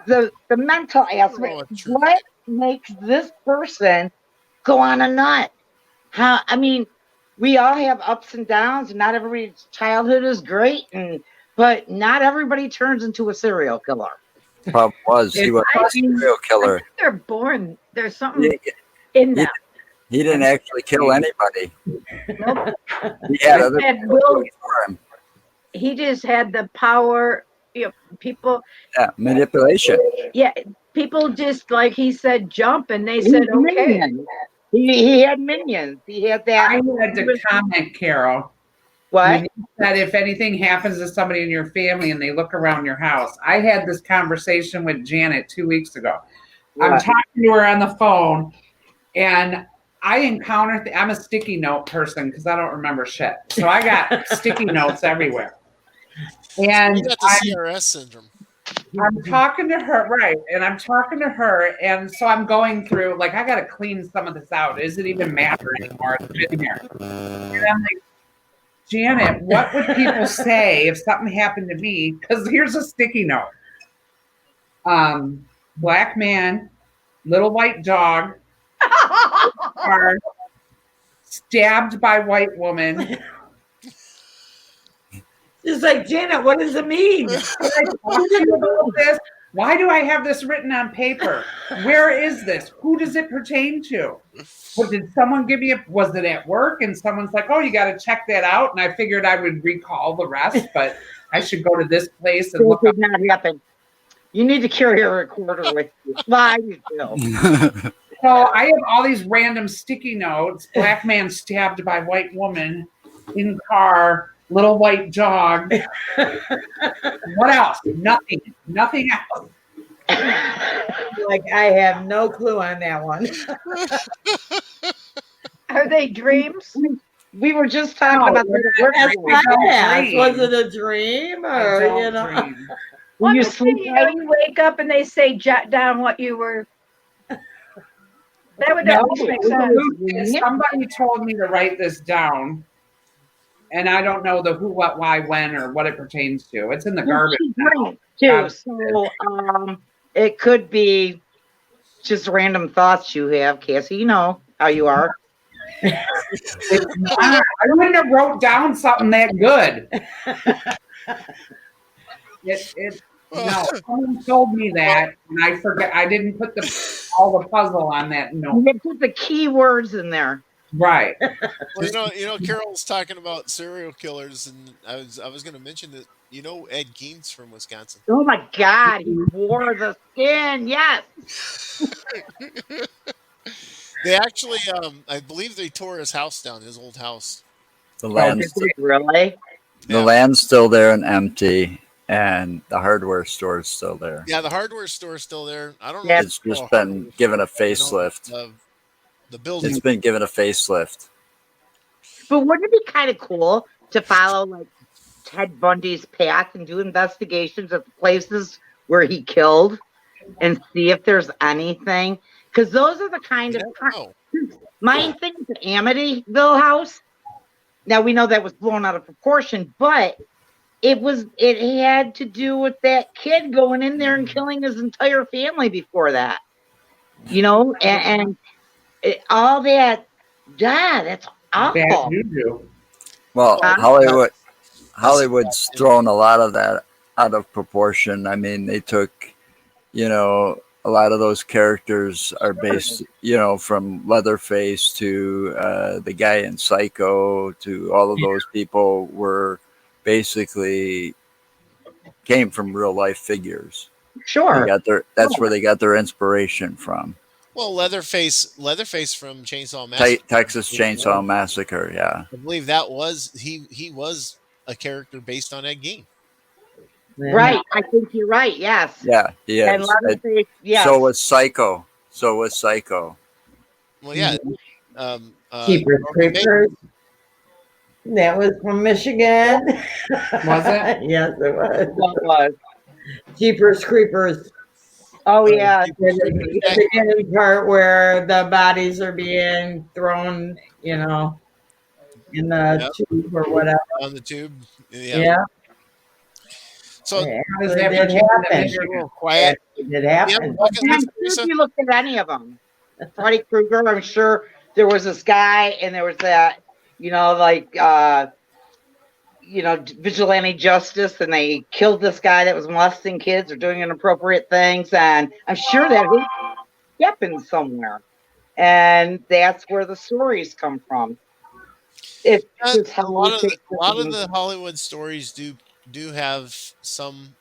the mental aspect. What makes this person go on a nut? We all have ups and downs, and not everybody's childhood is great, but not everybody turns into a serial killer. Problem was he was a serial killer. They're born. There's something in them. He didn't actually kill anybody. Nope. He had other Had people will. do it for him. He just had the power. People. Yeah, manipulation. Yeah, people just like he said, jump, and they said okay. He had minions. He had that. I had to comment, Carol. What? When you said if anything happens to somebody in your family and they look around your house. I had this conversation with Janet 2 weeks ago. What? I'm talking to her on the phone, and I encountered, I'm a sticky note person because I don't remember shit. So I got sticky notes everywhere. And you got the CRS syndrome. I'm talking to her, right? And I'm talking to her, and so I'm going through, like, I got to clean some of this out. Does it even matter anymore? It's been here. And I'm like, Janet, what would people say if something happened to me? Because here's a sticky note. Black man, little white dog, are stabbed by white woman. It's like, Janet, what does it mean? Why do I have this written on paper? Where is this? Who does it pertain to? Well, did someone give me was it at work? And someone's like, oh, you got to check that out. And I figured I would recall the rest, but I should go to this place and look up. Not happen. You need to carry a recorder with you. Why you do? So I have all these random sticky notes. Black man stabbed by white woman in car. Little white dog. What else? Nothing. Nothing else. Like, I have no clue on that one. Are they dreams? We were just talking about Yes. Was it a dream or Dream. Well, you you sleep you wake up and they say jot down what you were. That would No, make sense. somebody told me to write this down. And I don't know the who, what, why, when, or what it pertains to. It's in the garbage now. Too. So it could be just random thoughts you have, Cassie. You know how you are. It's not, I wouldn't have wrote down something that good. No, someone told me that, and I forget. I didn't put all the puzzle on that note. You put the key words in there. Right. Well, Carol's talking about serial killers, and I was going to mention that Ed Gein's from Wisconsin. Oh my God, he wore the skin. Yes. They actually, I believe they tore his house down, his old house. The land's Really? the land's still there and empty, and the hardware store's still there. Yeah, the hardware store's still there. I don't know. Yeah, It's just been given a facelift. The building. It's been given a facelift. But wouldn't it be kind of cool to follow like Ted Bundy's path and do investigations at the places where he killed and see if there's anything? Because those are the kind of my thing with the Amityville house. Now we know that was blown out of proportion, but it had to do with that kid going in there and killing his entire family before that. And all that. Yeah, that's Bad awful. juju. Well, Huh? Hollywood's thrown a lot of that out of proportion. I mean, they took, a lot of those characters are based, from Leatherface to the guy in Psycho to all of those people were basically came from real life figures. Sure. That's where they got their inspiration from. Well, Leatherface from Chainsaw Massacre. Texas Chainsaw Massacre, yeah. I believe that was he was a character based on Ed Gein. Right. I think you're right. Yes. Yeah, he And is. Leatherface, yes. So was Psycho. Well, yeah. Keepers Creepers. That was from Michigan. Was it? Yes, it was. What was? Jeepers Creepers. Oh yeah. The beginning part where the bodies are being thrown, in the tube or whatever. On the tube. Yeah. So How does It that did pertain to happen. you're a little quiet. It did happen. Bucket I'm list, sure if Lisa? you looked at any of them, Freddy Krueger, I'm sure there was this guy, and there was that, vigilante justice, and they killed this guy that was molesting kids or doing inappropriate things, and I'm sure that happened somewhere, and that's where the stories come from. It's just A lot of the the Hollywood stories do have some.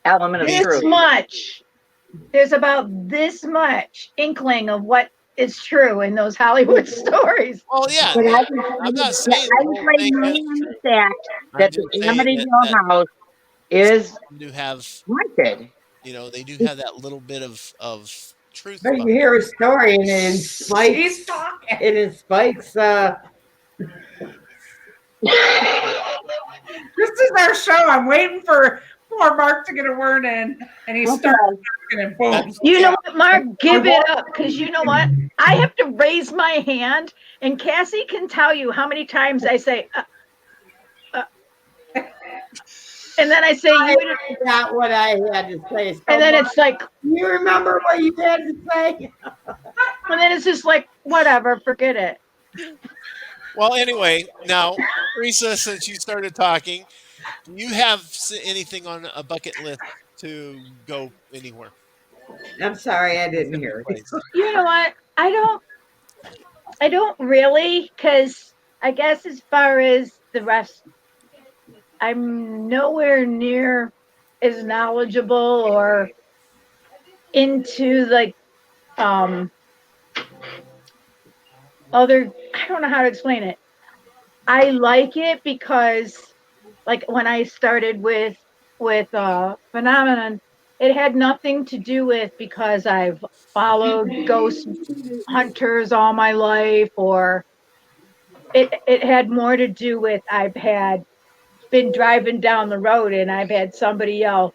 element of This truth. much. There's about this much inkling of what is true in those Hollywood stories. Well, yeah. But I'm not saying I the was whole thing. laying on the fact I'm that just the saying Amityville house is do have haunted. they do have that little bit of truth. But you behind hear a story and it spikes. He's talking. And it spikes. This is our show. I'm waiting for poor Mark to get a word in, and he starts talking and boom. You know what, Mark? Give it up, because you know what? I have to raise my hand, and Cassie can tell you how many times I say, and then I say, I forgot what I had to say. So and then it's like, you remember what you had to say? and then it's just like, whatever, forget it. Well, anyway, now, Teresa, since you started talking, do you have anything on a bucket list to go anywhere? I'm sorry, I didn't hear. You know what? I don't really, because I guess as far as the rest, I'm nowhere near as knowledgeable or into other, I don't know how to explain it. I like it because like when I started with Phenomenon, it had nothing to do with because I've followed ghost hunters all my life, or it had more to do with I've been driving down the road and I've had somebody yell,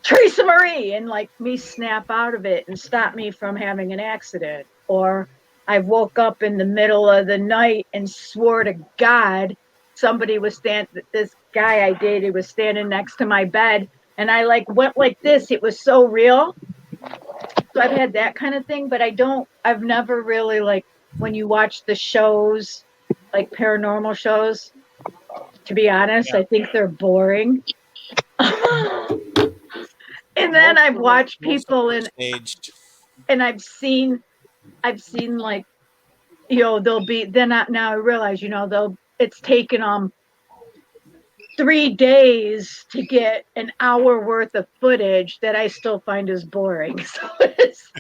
Teresa Marie, and like me snap out of it and stop me from having an accident. Or I woke up in the middle of the night and swore to God somebody was this guy I dated was standing next to my bed, and I went like this. It was so real. So I've had that kind of thing, but I've never really when you watch the shows, like paranormal shows, to be honest, I think they're boring. And then I've watched people and I've seen they'll be, then now I realize, it's taken them 3 days to get an hour worth of footage that I still find is boring. So it's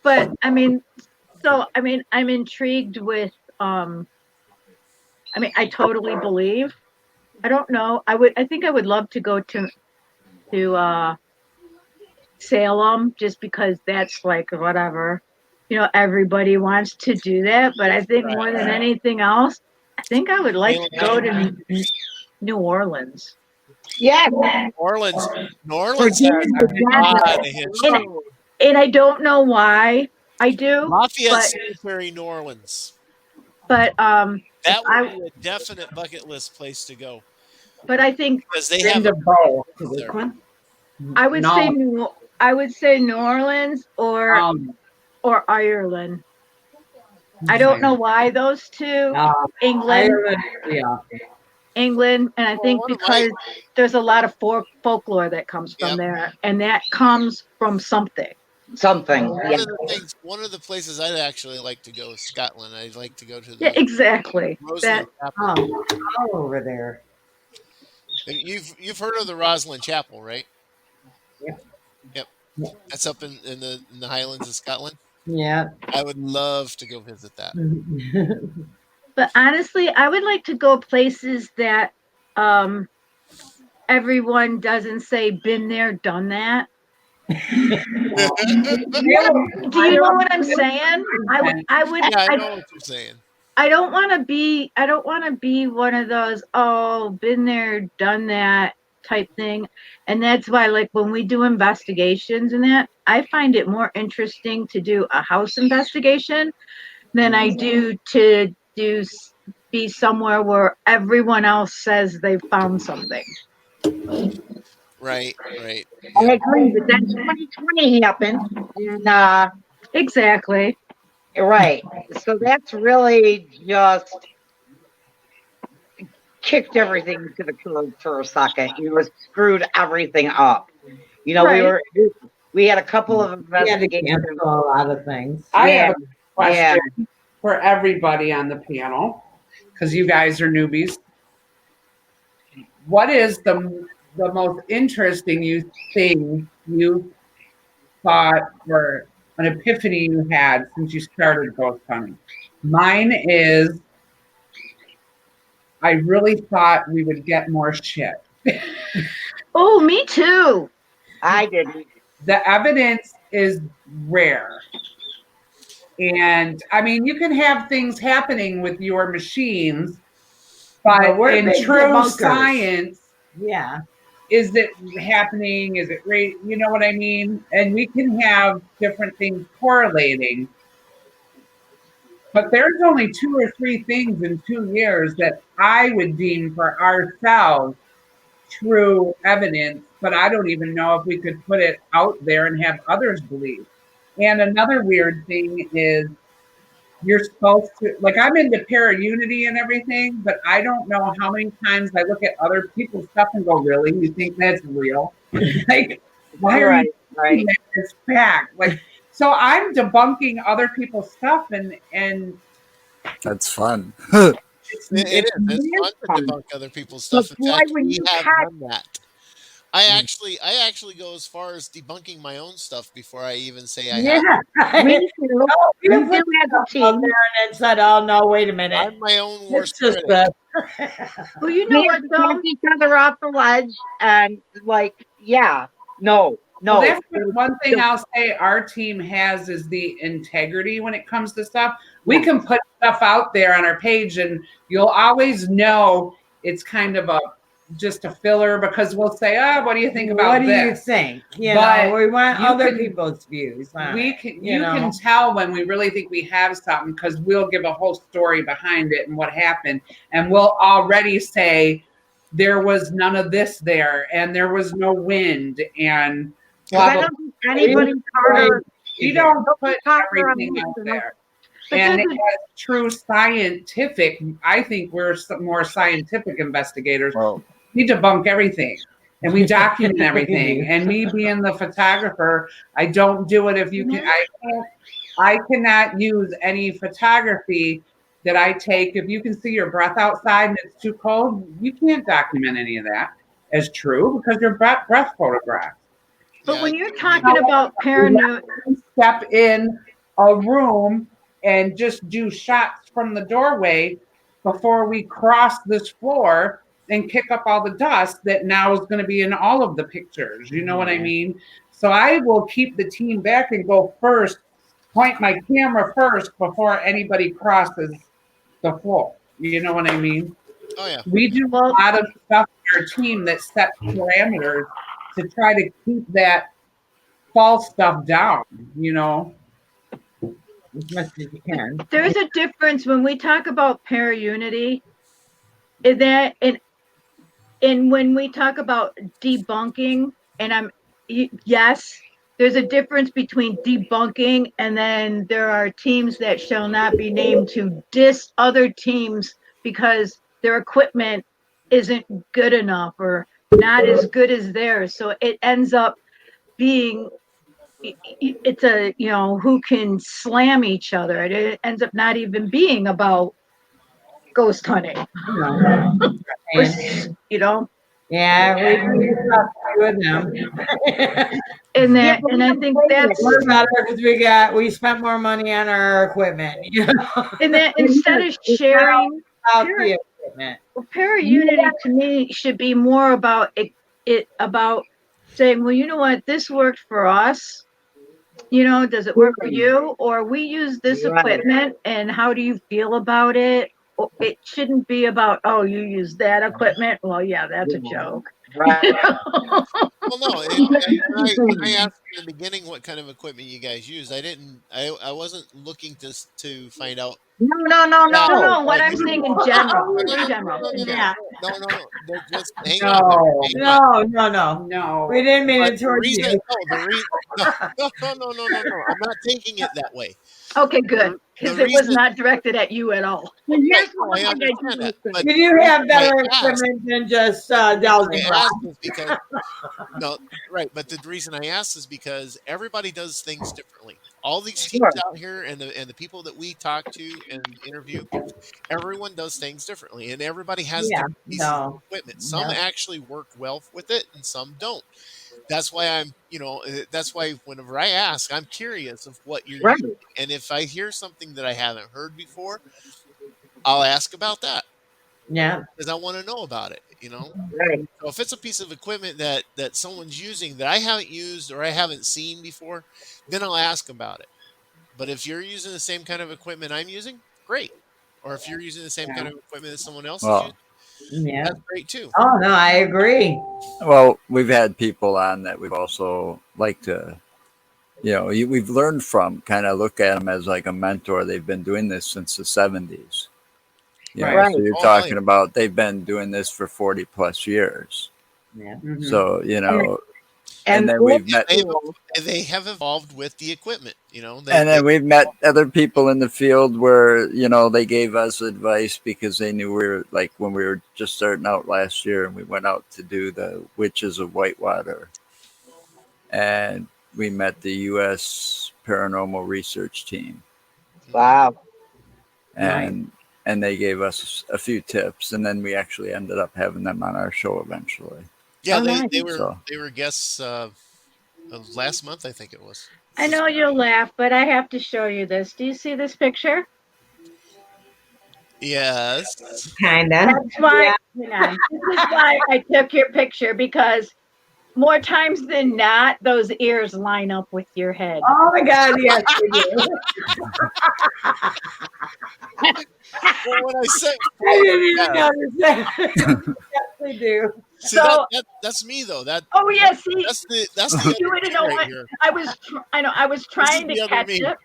but I'm intrigued with, I totally believe. I don't know. I think I would love to go to Salem, just because that's whatever, everybody wants to do that. But I think more than anything else, I think I would like to go to New Orleans. Yeah. New Orleans has a lot of history. And I don't know why I do. Lafayette Cemetery, New Orleans. But That would be a definite bucket list place to go But I think because they Been have to a both. there. I would say No. I would say New Orleans or Ireland. I don't know why those two. England, Ireland, yeah. England, and I Well, think one of my because there's a lot of folklore that comes from Yep. there, and that comes from something. Something. one Yeah. of the things, one of the places I'd actually like to go is Scotland. I'd like to go to Yeah, the exactly. Roslyn That Chapel. All over there. And you've heard of the Roslyn Chapel, right? Yep. Yep. That's up in the Highlands of Scotland. Yeah. I would love to go visit that. but honestly, I would like to go places that everyone doesn't say been there, done that. Do you know what I'm saying? Yeah, I know what you're saying. I don't want to be one of those, oh, been there, done that type thing. And that's why, like, when we do investigations and that, I find it more interesting to do a house investigation than I do to be somewhere where everyone else says they found something. Right, right. I Yep. agree, but then 2020 happened, and Exactly. right. So that's really just kicked everything to the curb for a second. It screwed everything up. You know, Right. we had a couple of We had to investigations. cancel a lot of things. I Yeah, have a question for everybody on the panel, because you guys are newbies. What is the most interesting thing you thought or an epiphany you had since you started ghost hunting? Mine is I really thought we would get more shit. Oh, me too. I didn't. The evidence is rare. And I mean, you can have things happening with your machines, but we're in big true debunkers. science, Yeah. is it happening? Is it right? You know what I mean? And we can have different things correlating. But there's only 2 or 3 things in 2 years that I would deem for ourselves true evidence, but I don't even know if we could put it out there and have others believe. And another weird thing is you're supposed to, like, I'm into para-unity and everything, but I don't know how many times I look at other people's stuff and go, really? You think that's real? Like, why are you thinking that it's fact? Like, so I'm debunking other people's stuff and That's fun. it's It's fun to fun. debunk other people's stuff. In fact, we have done that. I actually go as far as debunking my own stuff before I even say I have. Yeah. We do. We We put do have a stuff out team. there and then said, "Oh no, wait a minute." I'm my own worst It's just critic. Well, you know We what though? knock each other off the ledge, and like, yeah, no. Well, that's one thing I'll say our team has is the integrity when it comes to stuff. We can put stuff out there on our page and you'll always know it's kind of just a filler because we'll say, oh, what do you think about this? What do you think? You But know, we want you other can- people's views. You can tell when we really think we have something because we'll give a whole story behind it and what happened. And we'll already say there was none of this there and there was no wind and blah, I blah, don't think anybody's harder. you don't put everything out there. And as true scientific, I think we're some more scientific investigators. Well, We debunk everything and we document everything. And me being the photographer, I don't do it if you can. I cannot use any photography that I take. If you can see your breath outside and it's too cold, you can't document any of that as true because your breath photographs. But when you're talking about paranoid, step in a room and just do shots from the doorway before we cross this floor and kick up all the dust that now is going to be in all of the pictures. You know what I mean? So I will keep the team back and go first, point my camera first before anybody crosses the floor. You know what I mean? Oh yeah. We do a lot of stuff in our team that sets parameters to try to keep that false stuff down, you know. as much as you can. There's a difference when we talk about para-unity, in that and when we talk about debunking, and yes, there's a difference between debunking and then there are teams that shall not be named to diss other teams because their equipment isn't good enough or not as good as theirs. So it ends up being it's a who can slam each other. It ends up not even being about ghost hunting. And, Yeah, we talked with them. and I think that's We're better because we spent more money on our equipment. and that instead of sharing Out the equipment. para-unity to me should be more about it about saying, well, you know what, this worked for us. Does it work for you? Or we use this equipment and how do you feel about it? It shouldn't be about, oh, you use that equipment. Well, yeah, that's a joke. Right. Well, no, I asked in the beginning what kind of equipment you guys use. I didn't. I wasn't looking to find out. No. No, what I'm saying in general. No. Just hang on. No. We didn't mean But it towards you. no. I'm not taking it that way. Okay, good. Because it was not directed at you at all. Here's I understand that. But We do have better I asked- equipment than just I dowsing rods. asked is because right. But the reason I asked is because everybody does things differently. All these teams out here and the people that we talk to and interview, everyone does things differently, and everybody has different pieces of equipment. Some actually work well with it, and some don't. That's why that's why whenever I ask, I'm curious of what you're Right. using, and if I hear something that I haven't heard before, I'll ask about that. Yeah. Because I want to know about it, Right. So if it's a piece of equipment that someone's using that I haven't used or I haven't seen before, then I'll ask about it. But if you're using the same kind of equipment I'm using, great. Or if you're using the same kind of equipment that someone else is using, that's great too. Oh no, I agree. Well, we've had people on that we've also liked to, we've learned from, kind of look at them as like a mentor. They've been doing this since the 70s. Right. So you're talking about they've been doing this for 40 plus years. Yeah. So, and then we've met. They have evolved with the equipment, And then we've met other people in the field where, they gave us advice because they knew we were like when we were just starting out last year and we went out to do the Witches of Whitewater. And we met the U.S. Paranormal Research Team. Wow. And they gave us a few tips, and then we actually ended up having them on our show eventually. Yeah, they were guests last month, I think it was. I know you'll laugh, but I have to show you this. Do you see this picture? Yes. Kinda. That's why. This is why I took your picture, because more times than not, those ears line up with your head. Oh my God, yes, we do. Well, when I said, I didn't even notice that. Yes, we do. see, So- that's me though. Oh yeah, see, That's the you wouldn't know right what here. I was trying the to other catch me. it.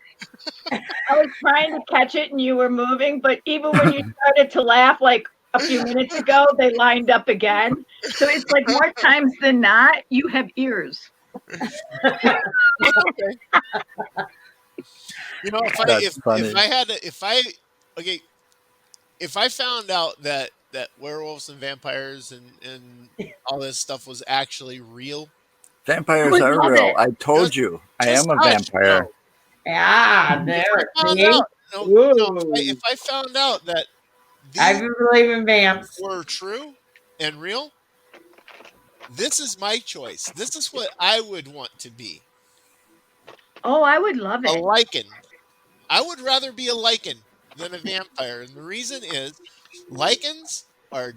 I was trying to catch it, and you were moving. But even when you started to laugh, like a few minutes ago, they lined up again. So it's like more times than not, you have ears. Okay. If I found out that werewolves and vampires and all this stuff was actually real, Vampires would are love real. it. I told you, I am a vampire. Yeah, there. See? If I found out that I these believe in vamps. were true and real, this is my choice. This is what I would want to be. Oh, I would love A it. lichen. I would rather be a lichen than a vampire. And the reason is lichens are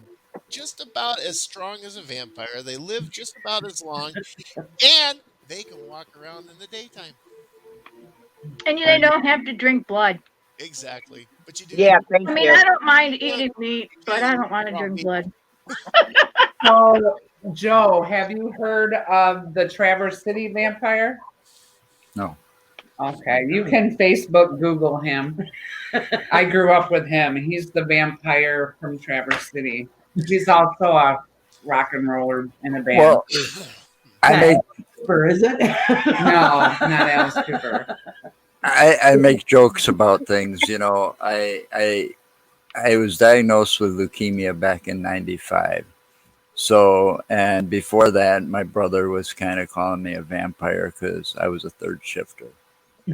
just about as strong as a vampire. They live just about as long, and they can walk around in the daytime. And they don't have to drink blood. Exactly. But you do. Yeah, thank I mean, you. I don't mind eating meat, but I don't want to drink blood. So, Joe, have you heard of the Traverse City vampire? No. Okay, you can Facebook Google him. I grew up with him. He's the vampire from Traverse City. He's also a rock and roller in a band. Well, I make Or is it? No, not Alice Cooper. I make jokes about things. You know, I was diagnosed with leukemia back in '95. So, and before that, my brother was kind of calling me a vampire because I was a third shifter.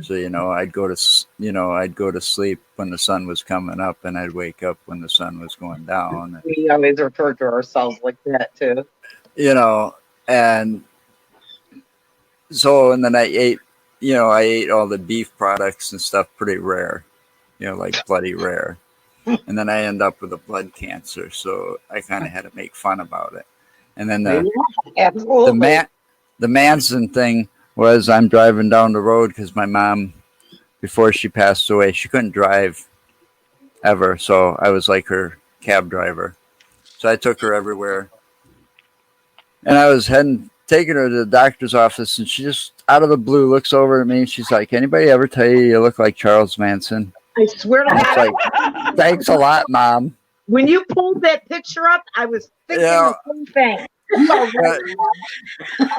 So, I'd I'd go to sleep when the sun was coming up, and I'd wake up when the sun was going down. We always refer to ourselves like that too. And so, and then I ate all the beef products and stuff pretty rare, like bloody rare. And then I end up with a blood cancer. So I kind of had to make fun about it. And then Absolutely. the Manson thing was I'm driving down the road because my mom, before she passed away, she couldn't drive ever. So I was like her cab driver. So I took her everywhere. And I was taking her to the doctor's office, and she just out of the blue looks over at me and she's like, "Anybody ever tell you look like Charles Manson?" I swear to I was God, like, "Thanks a lot, Mom." when you pulled that picture up, I was thinking Yeah. the same thing. You are right.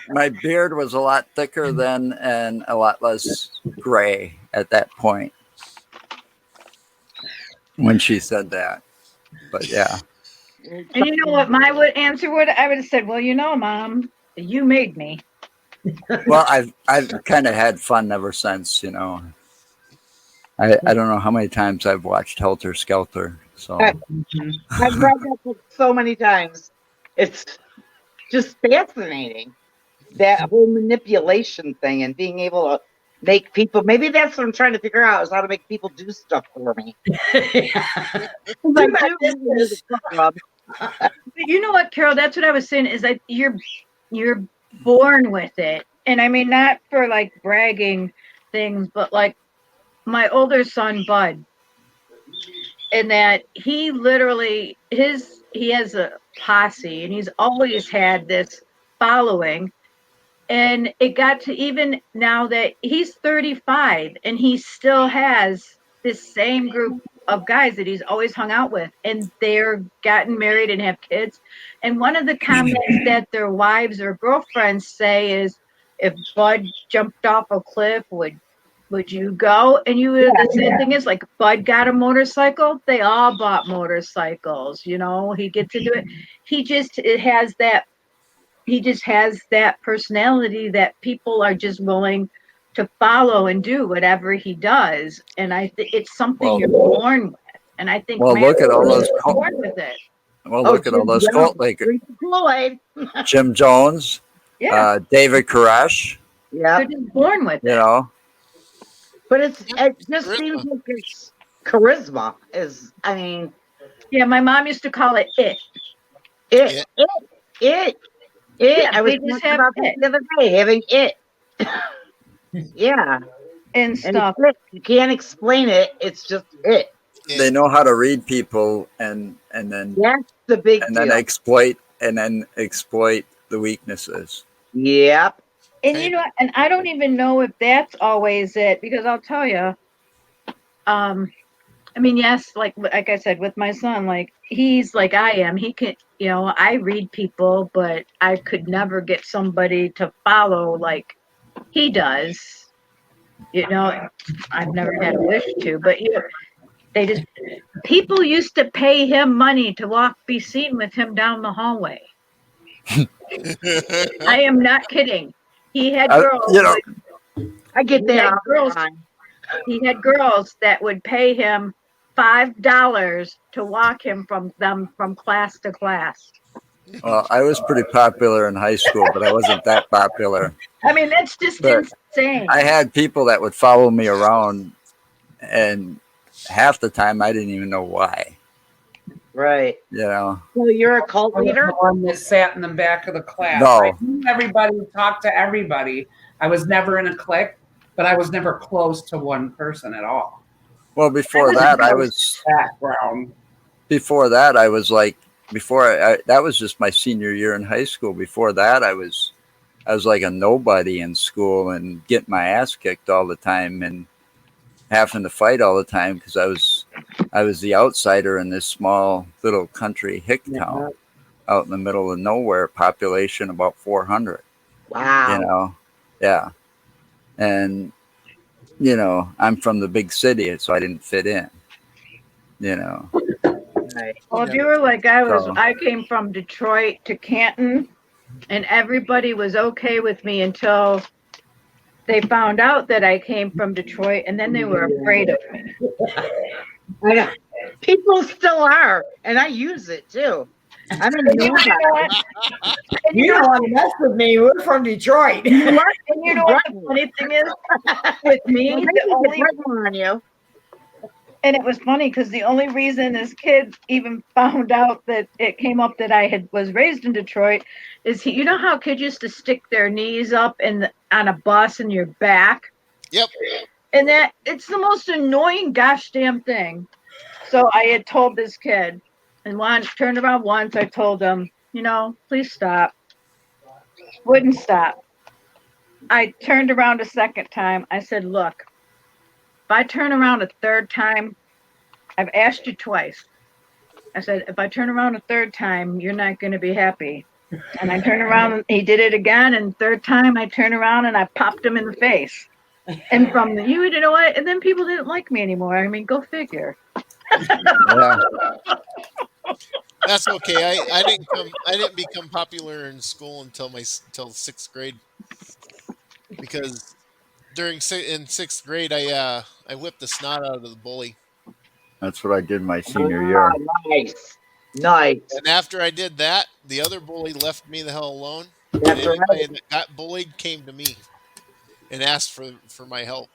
My beard was a lot thicker then and a lot less gray at that point when she said that. But yeah. And you know what my answer would? I would have said, "Well, Mom, you made me." Well, I've kind of had fun ever since, I don't know how many times I've watched Helter Skelter. So I've read that book so many times. It's just fascinating. That whole manipulation thing and being able to make people, maybe that's what I'm trying to figure out, is how to make people do stuff for me. Yeah. Like, I do need to cook up. But you know what, Carol? That's what I was saying. Is that you're born with it, and I mean not for like bragging things, but like my older son Bud, and that he literally he has a posse, and he's always had this following. And it got to even now that he's 35 and he still has this same group of guys that he's always hung out with, and they're gotten married and have kids. And one of the comments that their wives or girlfriends say is, if Bud jumped off a cliff, would you go? And the same thing is, like, Bud got a motorcycle. They all bought motorcycles. He gets into it. He just has that personality that people are just willing to follow and do whatever he does. And I think it's something you're born with. And I think look at all those born with it. Well, look at all those cult like Floyd. Jim Jones, Yeah, David Koresh. Yeah. they're just born with it. But it just seems like it's charisma is, I mean. Yeah, my mom used to call it it. Yeah, I was they just talking have about this it the other day, having it. Yeah. and stuff. You can't explain it. It's just it. They know how to read people and then That's the big and deal. then exploit the weaknesses. Yep. And and I don't even know if that's always it, because I'll tell you, I mean, yes, like I said, with my son, like he's like I am. He can, I read people, but I could never get somebody to follow like he does. I've never had a wish to, but people used to pay him money to be seen with him down the hallway. I am not kidding. He had girls. I get that. He had girls that would pay him $5 to walk him from class to class. Well, I was pretty popular in high school, but I wasn't that popular. I mean, that's just insane. I had people that would follow me around, and half the time I didn't even know why. Right. So you're a cult leader? The one that sat in the back of the class. No. I knew everybody, talked to everybody. I was never in a clique, but I was never close to one person at all. Well, before that, I was background. Before that, I was like, that was just my senior year in high school. Before that, I was I was like a nobody in school and getting my ass kicked all the time and having to fight all the time because I was the outsider in this small little country hick town out in the middle of nowhere, population about 400. Wow. You know, yeah, and you know I'm from the big city, so I didn't fit in. You know, Right. Well, if you were like I was, So- I came from Detroit to Canton, and everybody was okay with me until they found out that I came from Detroit, and then they were afraid of me. I know. People still are, and I use it too. I mean, You know what? And You you don't know, want to mess with me. We're from Detroit. you know what? And you know what the funny thing is with me? The only on you. And it was funny because the only reason this kid even found out that it came up that I was raised in Detroit is you know how kids used to stick their knees up on a bus in your back, Yep. and that it's the most annoying gosh damn thing. So I had told this kid, and turned around once. I told him, please stop. Wouldn't stop. I turned around a second time. I said, look, if I turn around a third time, I've asked you twice. I said, if I turn around a third time, you're not going to be happy. And I turned around, he did it again. And third time, I turned around and I popped him in the face. And you know what? And then people didn't like me anymore. I mean, go figure. yeah, That's okay. I didn't become popular in school until 6th grade because in 6th grade I whipped the snot out of the bully. that's what I did my senior year. Nice. Nice. And after I did that, the other bully left me the hell alone. And That's anybody right. that got bullied came to me and asked for my help.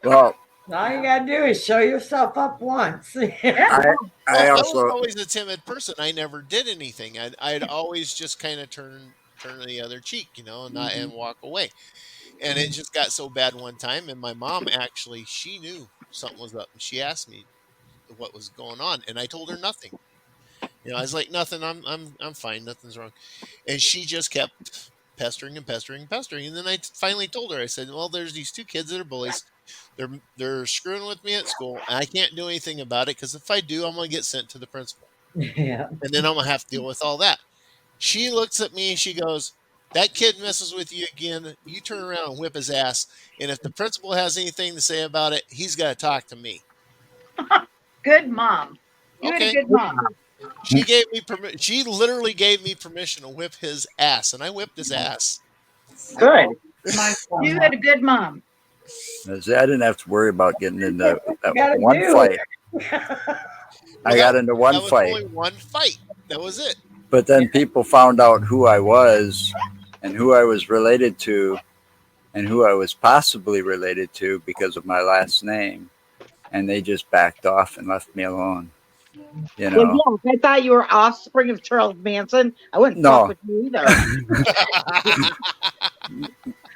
Well, All you gotta do is show yourself up once. I Well, I was also always a timid person. I never did anything. I'd always just kind of turn the other cheek, and not and walk away. And it just got so bad one time, and my mom actually she knew something was up, and she asked me what was going on, and I told her nothing. I was like, nothing. I'm fine. Nothing's wrong. And she just kept pestering and pestering and pestering. And then I finally told her. I said, well, there's these two kids that are bullies. They're screwing with me at school, and I can't do anything about it because if I do, I'm gonna get sent to the principal, Yeah. and then I'm gonna have to deal with all that. She looks at me and she goes, that kid messes with you again, you turn around and whip his ass. And if the principal has anything to say about it, he's got to talk to me. Good mom. You had a Okay. good mom. She gave me permission. She literally gave me permission to whip his ass, and I whipped his ass. Good. You had a good mom. I didn't have to worry about getting into gotta that one do. fight. I got into That one was fight, only one fight. That was it. but then people found out who I was and who I was related to and who I was possibly related to because of my last name. And they just backed off and left me alone. You Well, know, yeah, if I thought you were offspring of Charles Manson, I wouldn't No. fuck with you either.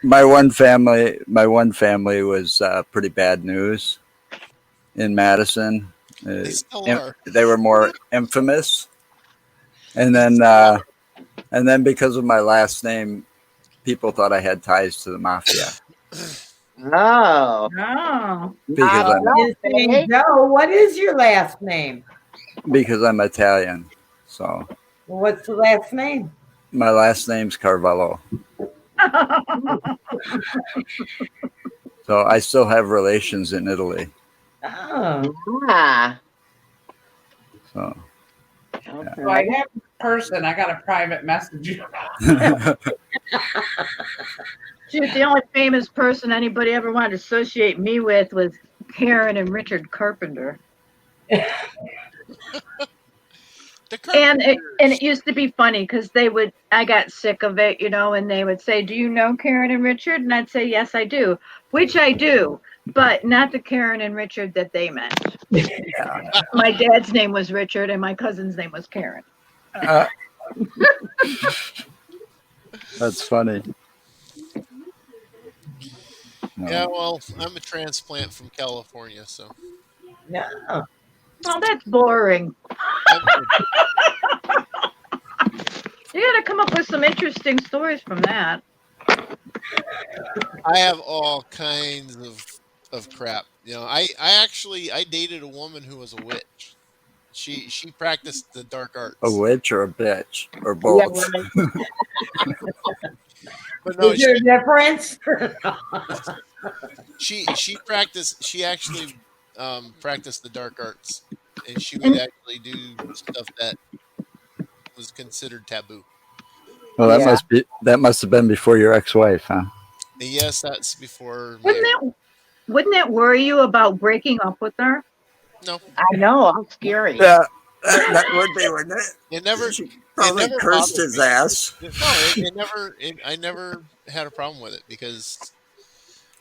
my one family was pretty bad news in Madison. They still are. They were more infamous. And then because of my last name, people thought I had ties to the mafia Oh. Oh. because His name Joe. What is your last name? I'm Italian. So What's the last name? my last name's Carvalho. So I still have relations in Italy. Oh, Ah. So Okay. So I have a person. I got a private message. Shoot, the only famous person anybody ever wanted to associate me with was Karen and Richard Carpenter. And it used to be funny because I got sick of it, and they would say, do you know Karen and Richard? And I'd say, yes, I do, which I do, but not the Karen and Richard that they meant. yeah. My dad's name was Richard and my cousin's name was Karen. That's funny. No. Yeah, well, I'm a transplant from California, so no. Oh, that's boring. You got to come up with some interesting stories from that. I have all kinds of crap. I dated a woman who was a witch. She practiced the dark A arts. witch or a bitch or Yeah, both. right. But no, Is there a difference? she practiced. She actually practiced the dark arts, and she would And actually do stuff that was considered taboo. Well, Yeah. that must have been before your ex-wife, huh? And yes, that's before my wouldn't that wouldn't that worry you about breaking up with her? no. I know. How scary. Yeah, that would be, wouldn't it? It never She it probably never cursed bothered his me. ass. No, it never. I never had a problem with it because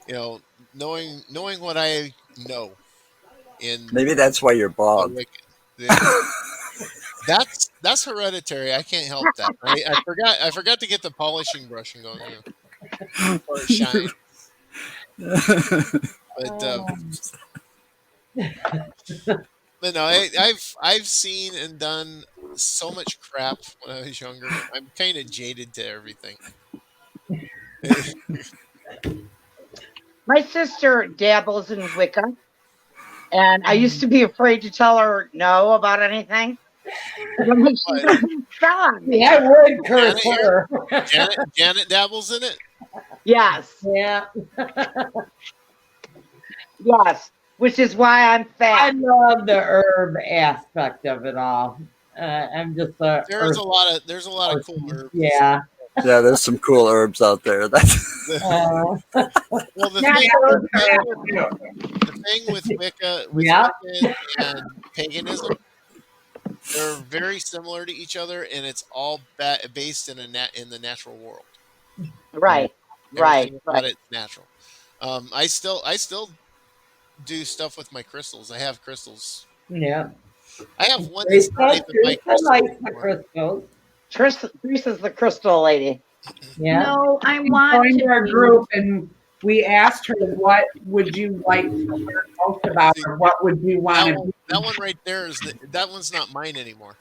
you know knowing what I know in Maybe that's why you're the bald. wicked. That's hereditary. I can't help that. I forgot to get the polishing brush and go, for it shine. But but no, I've seen and done so much crap when I was younger. I'm kind of jaded to everything. My sister dabbles in Wicca, and I used to be afraid to tell her no about anything. I'm like, she's But gonna tell on me. Yeah, I would curse Janet here, her. Janet dabbles in it. Yes, Yeah. yes. Which is why I'm I fat. love the herb aspect of it all. I'm just a There's earth a lot of cool person. herbs and stuff. Yeah. Yeah, there's some cool herbs out there. That's Uh, Well, the Not thing, those the thing crap. with the thing yeah. Wicca and paganism, they're very similar to each other, and it's all based in the natural world. Yeah. Right, right, Everything about right. it's natural. I still do stuff with my crystals. I have crystals. Yeah. I have one that's not Teresa, even my Teresa crystal likes the anymore. crystals. Teresa's the crystal lady. Yeah. No, I She want joined to our be. group and we asked her, what would you like to learn most about, See, or what would you want that to one, be? that one right there that one's not mine anymore.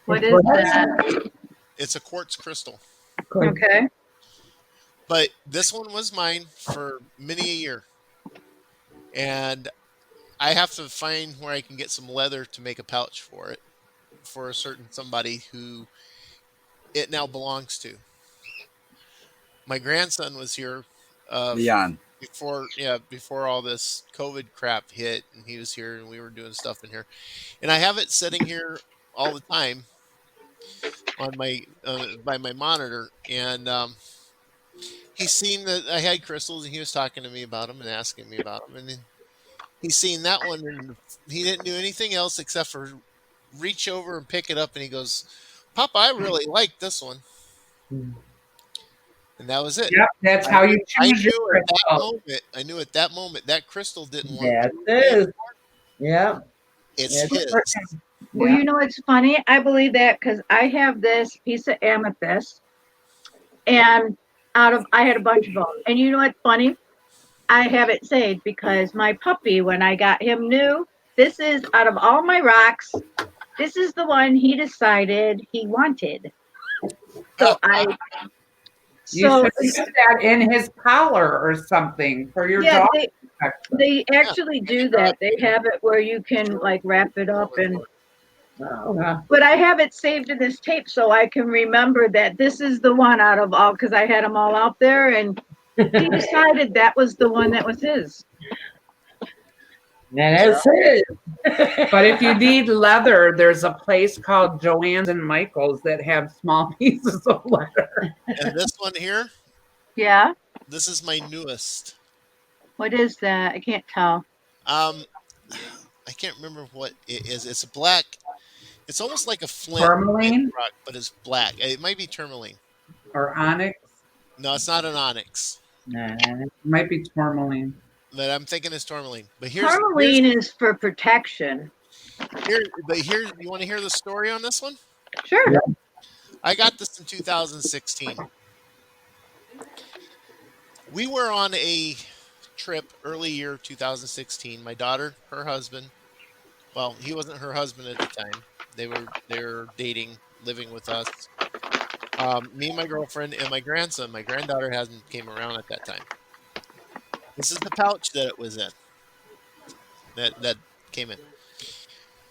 What It's is what? that? It's a quartz crystal, Okay. but this one was mine for many a year, and I have to find where I can get some leather to make a pouch for it for a certain somebody who it now belongs to. My grandson was here uh, Leon. before all this COVID crap hit, and he was here, and we were doing stuff in here, and I have it sitting here all the time on my by my monitor, and he's seen that I had crystals, and he was talking to me about them and asking me about them, and then he's seen that one, and he didn't do anything else except for reach over and pick it up, and he goes, "Papa, I really like this one," and that was it. Yep, that's I how knew, you I choose your knew at that crystal. moment. I knew at that moment that crystal didn't want to That be with me is. anymore. Yeah. It's It's his. for him. Well, Yeah. you know, it's funny. I believe that because I have this piece of amethyst, and I had a bunch of them. And you know what's funny? I have it saved because my puppy, when I got him new, this is out of all my rocks, this is the one he decided he wanted. So You so should put that in his collar or something for your yeah, dog they protection. they Yeah, actually I can do draw. that. They have it where you can like wrap it up and. Oh, But I have it saved in this tape so I can remember that this is the one out of all because I had them all out there and he decided that was the one that was his. that is his. But if you need leather, there's a place called Joann's and Michael's that have small pieces of leather. And this one here, Yeah. this is my newest. What is that? I can't tell. Um, I can't remember what it is. It's a black. It's almost like a flint Tourmaline rock, but it's black. It might be tourmaline. or onyx. No, it's not an onyx. Nah. It might be tourmaline. But I'm thinking it's tourmaline. But Tourmaline is for protection. here. You want to hear the story on this one? Sure. Yeah. I got this in 2016. We were on a trip early year 2016. My daughter, her husband. Well, he wasn't her husband at the time. They were dating living with us. Me and my girlfriend and my grandson. My granddaughter hasn't came around at that time. This is the pouch that it was in that came in.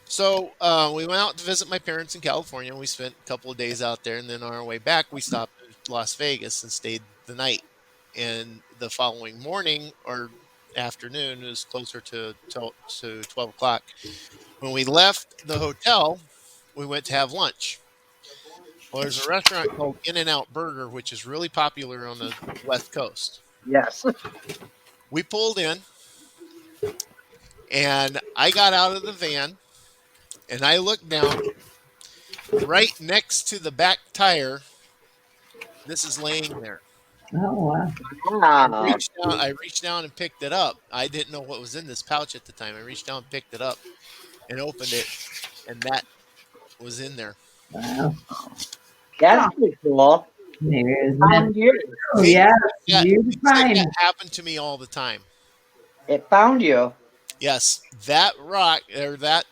So we went out to visit my parents in California, and we spent a couple of days out there. And then on our way back, we stopped in Las Vegas and stayed the night. And the following morning or afternoon, it was closer to 12 o'clock. When we left the hotel, we went to have lunch. Well, there's a restaurant called In and Out Burger, which is really popular on the West Coast. Yes. We pulled in, and I got out of the van, and I looked down right next to the back tire. This is laying there. Oh, wow. Wow. I reached down and picked it up. I didn't know what was in this pouch at the time. I reached down, picked it up, and opened it, and that was in there. Wow. That's pretty cool. There's Found you. Oh, yes, Yeah, you things like find. that happen to me all the time. It found you. Yes, that rock or that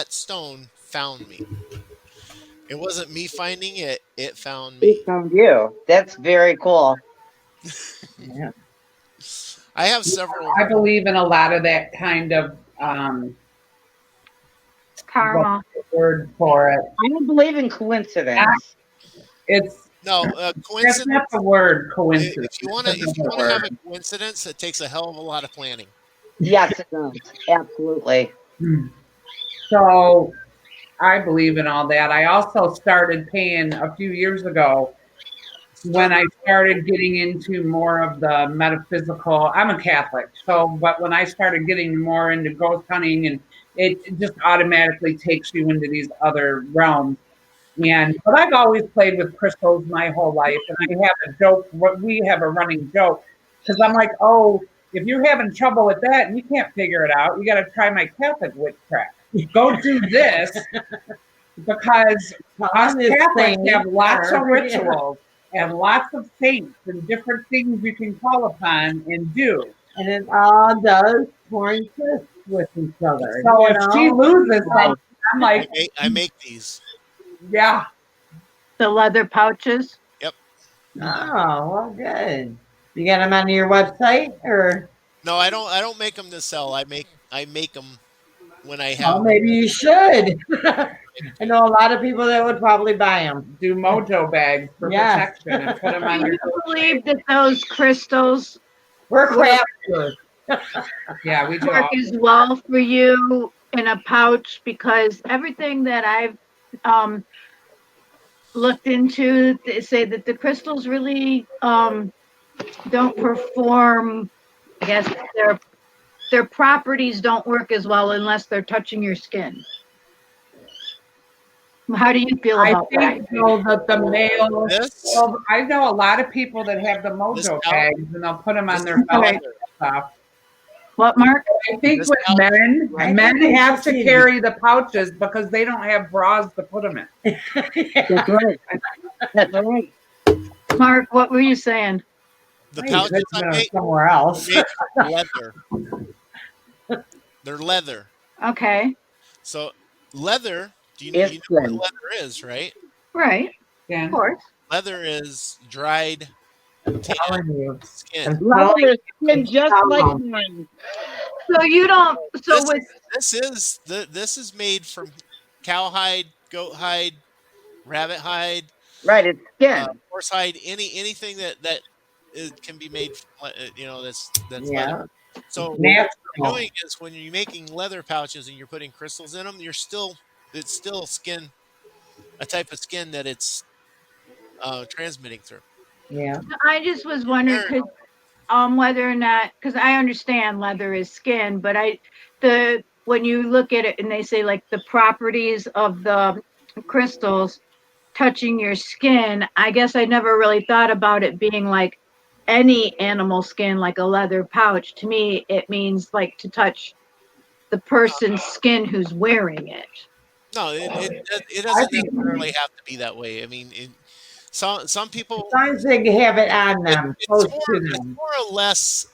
stone found me. It wasn't me finding it; it found me. It found you. That's very cool. Yeah. I have several. I believe in a lot of that kind of Karma. what's the word for it? I don't believe in coincidence. It's No, that's coincidence. not the word coincidence. If you want to have a coincidence, it takes a hell of a lot of planning. Yes, it does. Absolutely. So I believe in all that. I also started paying a few years ago when I started getting into more of the metaphysical. I'm a Catholic, but when I started getting more into ghost hunting, and it just automatically takes you into these other realms. But I've always played with crystals my whole life, and I have a joke. We have a running joke because I'm like, oh, if you're having trouble with that and you can't figure it out, you got to try my Catholic witchcraft. Go do this because us Catholics have lots of rituals and lots of saints and different things you can call upon and do. And it all does coexist with each other. So if she loses something, I'm like, I make these. yeah. The leather pouches. Yep. Oh, well, good. You got them on your website, or? No, I don't. I don't make them to sell. I make them when I Oh, have. maybe you should. I know a lot of people that would probably buy them. Do mojo bags for Yes. protection and put them on Do your. you believe that those crystals We're crafters. Yeah, we do. work as well for you in a pouch? Because everything that I've looked into, they say that the crystals really don't perform. I guess their properties don't work as well unless they're touching your skin. How do you feel I about that? think though that the male. This. Well, I know a lot of people that have the mojo bags and they'll put them on their belly and stuff. What, Mark? I think This with pouch- men have to carry the pouches because they don't have bras to put them in. That's right. That's right. Mark, what were you saying? The Hey, pouches that's I been make somewhere else. are made from leather. They're leather. Okay, So leather. Do you It's know what good. leather is, right? right, Yeah. of course. Leather is dried Telling you. skin. Leather is skin just like mine. So you don't. So This, with this is made from cowhide, goat hide, rabbit hide, Right, it's skin. horse hide, anything that can be made from, that's leather. Yeah. So what you're Natural. doing is when you're making leather pouches and you're putting crystals in them, it's still skin, a type of skin that it's transmitting through. Yeah. I just was wondering, cause, whether or not, because I understand leather is skin, but when you look at it and they say like the properties of the crystals touching your skin, I guess I never really thought about it being like any animal skin, like a leather pouch. To me, it means like to touch the person's skin who's wearing it. No, it doesn't necessarily have to be that way. I mean, some people. As long as they have it on them, close to It's them. more or less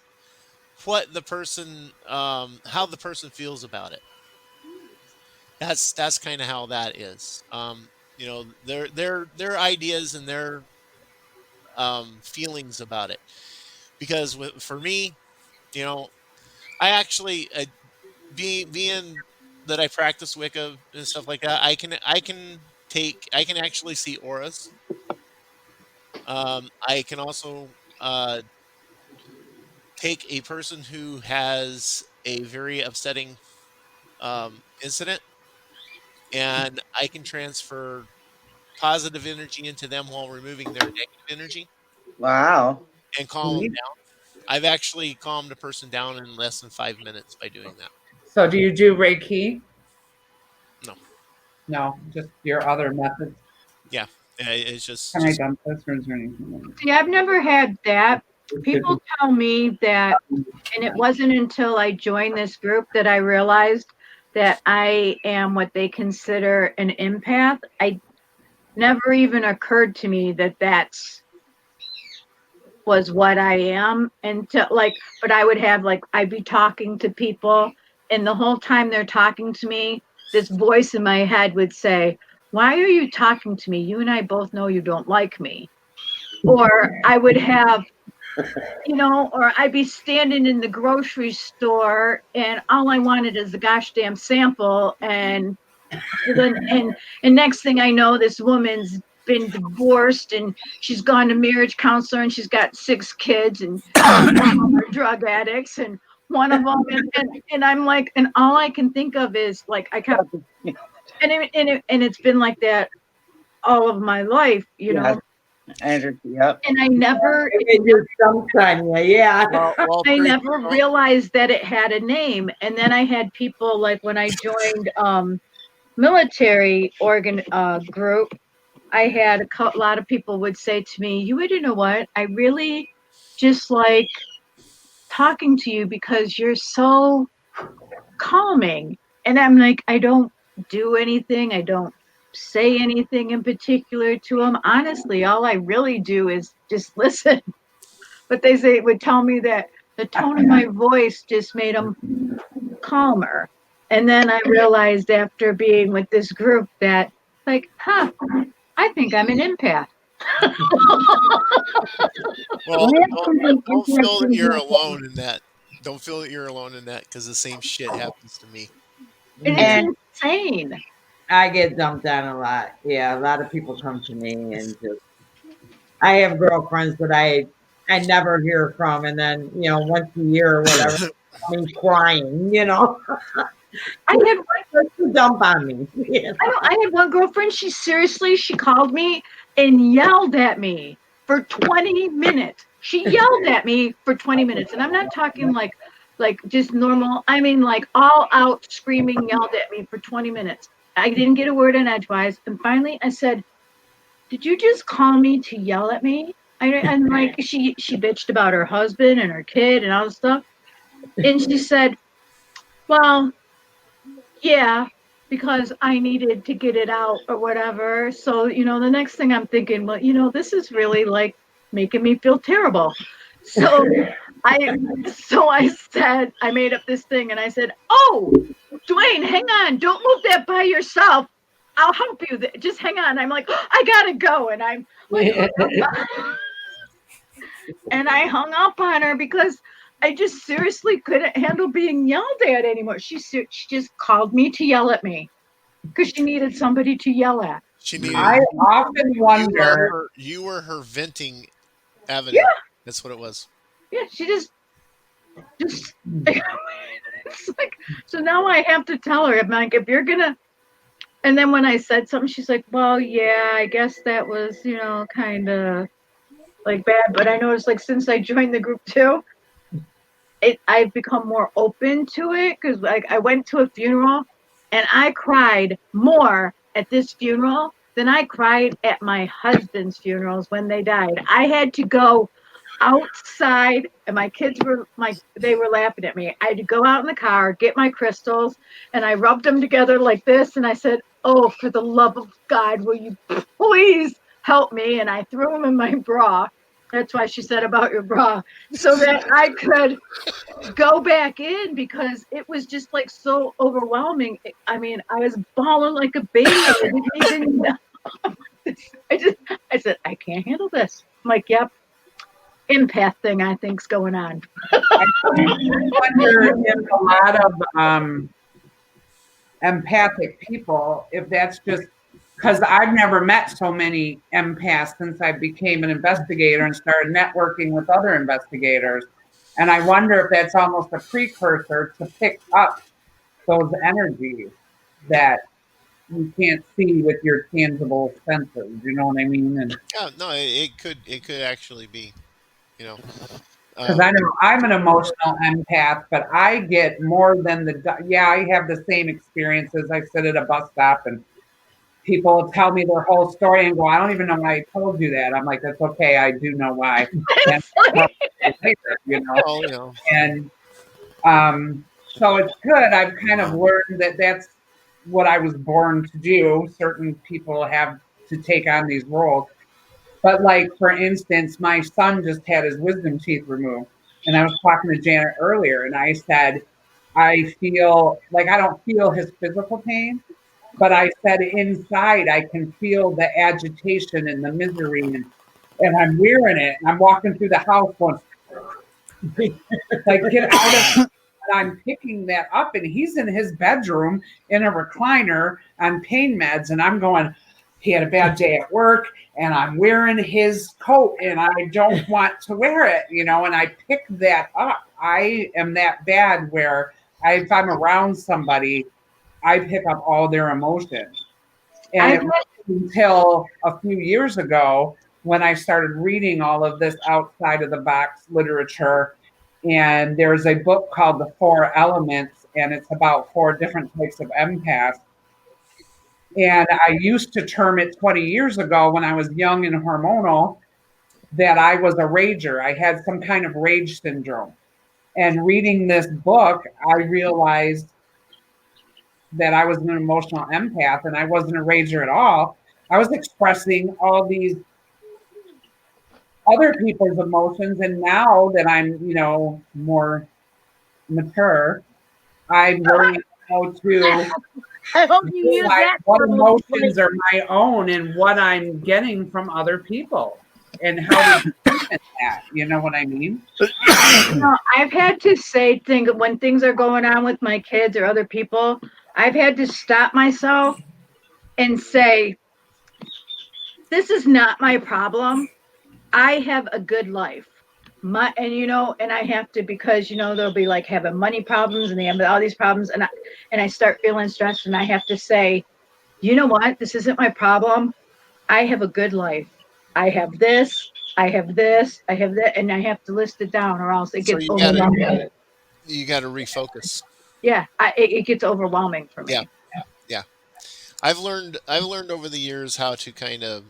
what the person, how the person feels about it. That's kind of how that is. their ideas and their feelings about it. Because for me, you know, I actually being that I practice Wicca and stuff like that, I can actually see auras. I can also take a person who has a very upsetting incident, and I can transfer positive energy into them while removing their negative energy Wow. and calm them down. I've actually calmed a person down in less than 5 minutes by doing that. So do you do Reiki? No, No, just your other methods. yeah, it's Can I just dump this or is there anything? See, I've never had that. People tell me that, and it wasn't until I joined this group that I realized that I am what they consider an empath. I never even occurred to me that that's was what I am until like, but I would have like, I'd be talking to people, and the whole time they're talking to me, this voice in my head would say, "Why are you talking to me? You and I both know you don't like me." Or I would have, or I'd be standing in the grocery store and all I wanted is the gosh damn sample. And then, and next thing I know, this woman's been divorced and she's gone to marriage counselor and she's got 6 kids and are drug addicts and one of them and I'm like, and all I can think of is like I kept and it's been like that all of my life, Yes. Yep. and I never Yeah. well, I pretty- never realized that it had a name. And then I had people like when I joined military organ group, I had a lot of people would say to me, you know what? I really just like talking to you because you're so calming. And I'm like, I don't do anything. I don't say anything in particular to them. Honestly, all I really do is just listen. But they would tell me that the tone of my voice just made them calmer. And then I realized after being with this group that, like, I think I'm an empath. well, don't feel that you're alone in that. Don't feel that you're alone in that because the same shit happens to me. And And- it's insane. I get dumped on a lot. Yeah, a lot of people come to me and just I have girlfriends that I never hear from, and then once a year or whatever, I mean crying. I had to dump on me. I had one girlfriend. She called me and yelled at me for 20 minutes. She yelled at me for 20 minutes, and I'm not talking like just normal. I mean like all out screaming, yelled at me for 20 minutes. I didn't get a word in edgewise, and finally I said, "Did you just call me to yell at me?" And like she bitched about her husband and her kid and all this stuff, and she said, "Well, yeah, because I needed to get it out or whatever." So, the next thing I'm thinking, well, this is really like making me feel terrible. So I said, I made up this thing and I said, "Oh, Dwayne, hang on. Don't move that by yourself. I'll help you. Just hang on." I'm like, "Oh, I gotta go." And I'm like, and I hung up on her because I just seriously couldn't handle being yelled at anymore. She just called me to yell at me because she needed somebody to yell at. She needed. I often wonder. You were her venting avenue. Yeah. That's what it was. Yeah, she just it's like, so now I have to tell her, I'm like, if you're gonna. And then when I said something, she's like, "Well, yeah, I guess that was, kind of like bad." But I noticed, like, since I joined the group too, I've become more open to it because, like, I went to a funeral and I cried more at this funeral than I cried at my husband's funerals when they died. I had to go outside, and my kids they were laughing at me. I had to go out in the car, get my crystals, and I rubbed them together like this, and I said, "Oh, for the love of God, will you please help me?" And I threw them in my bra. That's why she said about your bra, so that I could go back in because it was just like so overwhelming. I mean, I was bawling like a baby. I didn't even know. I said, I can't handle this. I'm like, yep, empath thing I think's going on. I wonder if a lot of empathic people, if that's just because I've never met so many empaths since I became an investigator and started networking with other investigators. And I wonder if that's almost a precursor to pick up those energies that you can't see with your tangible senses. You know what I mean? And Yeah, no, it could actually be, you know. because I know I'm an emotional empath, but I get more than yeah, I have the same experiences. I sit at a bus stop and people tell me their whole story and go, I don't even know why I told you that. I'm like, that's okay. I do know why. And later, Well, you know. and so it's good. I've kind of learned that that's what I was born to do. Certain people have to take on these roles. But like, for instance, my son just had his wisdom teeth removed. And I was talking to Janet earlier and I said, I feel like I don't feel his physical pain, but I said inside I can feel the agitation and the misery and I'm wearing it. And I'm walking through the house going, like, get out of it. And I'm picking that up and he's in his bedroom in a recliner on pain meds. And I'm going, he had a bad day at work and I'm wearing his coat and I don't want to wear it, and I pick that up. I am that bad where if I'm around somebody, I pick up all their emotions. And it wasn't until a few years ago when I started reading all of this outside of the box literature. And there's a book called The Four Elements, and it's about 4 different types of empaths. And I used to term it 20 years ago when I was young and hormonal that I was a rager. I had some kind of rage syndrome. And reading this book, I realized that I was an emotional empath and I wasn't a rager at all. I was expressing all these other people's emotions. And now that I'm, more mature, I'm learning how to I hope you use realize that. what emotions are my own and what I'm getting from other people and how to treatment that. You know what I mean? I've had to say when things are going on with my kids or other people, I've had to stop myself and say, this is not my problem. I have a good life. And I have to, because they'll be like having money problems and they have all these problems, and I start feeling stressed, and I have to say, you know what? This isn't my problem. I have a good life. I have this. I have this. I have that, and I have to list it down, or else it So gets overwhelming. you gotta refocus. Yeah, it gets overwhelming for me. Yeah, yeah. I've learned over the years how to kind of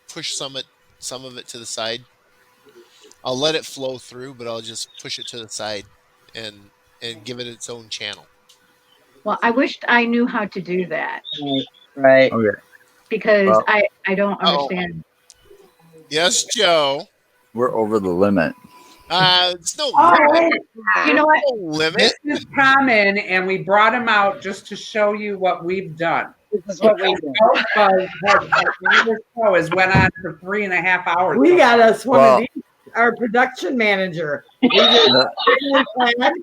push some of it to the side. I'll let it flow through, but I'll just push it to the side and give it its own channel. Well, I wished I knew how to do that Right. Okay. because Well, I don't Oh, understand. yes, Joe. we're over the limit. It's no Oh, You know what? no limit. this is common, and we brought him out just to show you what we've done. This is what we do. This show has went on for 3.5 hours. We got us one Well- of these, our production manager. We just plan,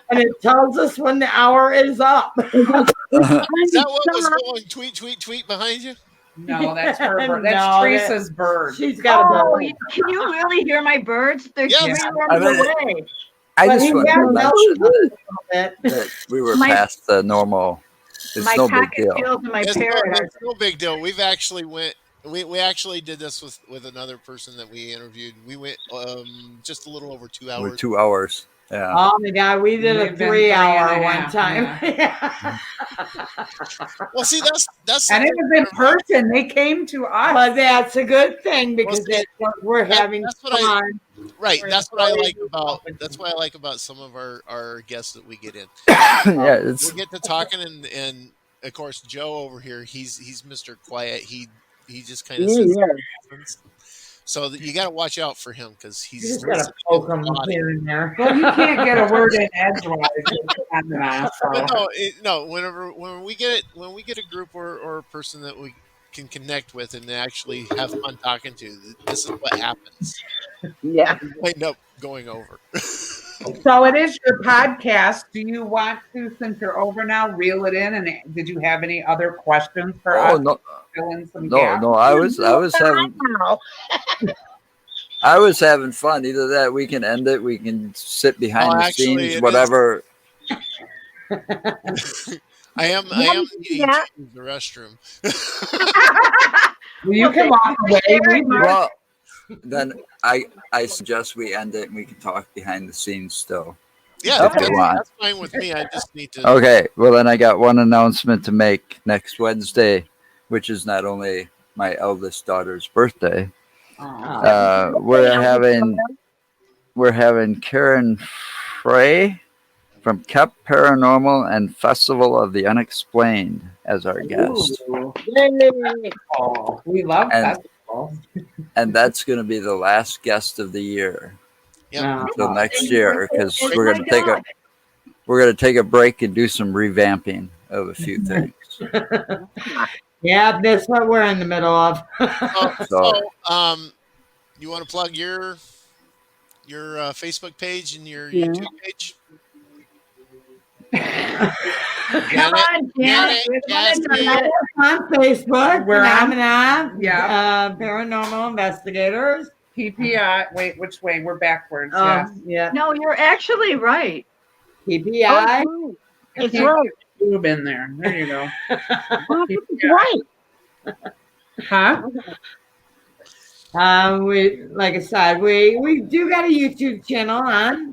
and it tells us when the hour is up. Is that what was going tweet behind you? No, that's her bird. That's No, Teresa's bird. She's got a Oh, bird. can you really hear my birds? They're Yes. 3 I rooms mean- away. I But just he wanted has to no mention bit. that we were My- past the normal. It's My no big deal. cockatiels and my It's parrot are. no big deal. We've actually we actually did this with another person that we interviewed. We went just a little over 2 We're hours. 2 hours. Yeah. Oh my God, we did a We've been 3-hour 3.5, one time. Well, see, that's And it was in person. They came to us. But that's a good thing because see, that's what we're having that's what fun. right. We're That's what I like enjoying about talking. that's what I like about some of our guests that we get in. Yeah, it's We get to talking, and of course Joe over here, he's Mr. Quiet. He just kind of sits there and listens. So that you got to watch out for him because You he's just gotta listening poke in them the audio. here and there. Well, you can't get a word in edgewise. But So. no. When we get a group or a person that we can connect with and actually have fun talking to, this is what happens. Yeah. We end up going over. So it is your podcast. Do you want to, since you're over now, reel it in? And did you have any other questions for Oh us? no, Fill in some no, gaps? no! I was having fun. Either that, we can end it. We can sit behind the Actually, scenes, it whatever. I am needing to use the restroom. Well, you can walk away. Well, then I suggest we end it and we can talk behind the scenes still. Yeah, If you want. that's fine with me. I just need to. Okay. Well, then I got one announcement to make. Next Wednesday, which is not only my eldest daughter's birthday, we're having Karen Frey from Kep Paranormal and Festival of the Unexplained as our guest. Ooh. Oh, we love festivals. And that's going to be the last guest of the year Yep. until next year, because we're going to take a break and do some revamping of a few things. Yeah, that's what we're in the middle of. You want to plug your Facebook page and your YouTube page? Come on, Janet. Janet. On Facebook, We're on- Phenomena Yeah. Paranormal Investigators. PPI. Wait, which way? We're backwards. Yeah. No, you're actually right. PPI. Oh, It's it's right. Tube in there. There you go. It's right. Huh? We, like I said, we do got a YouTube channel on.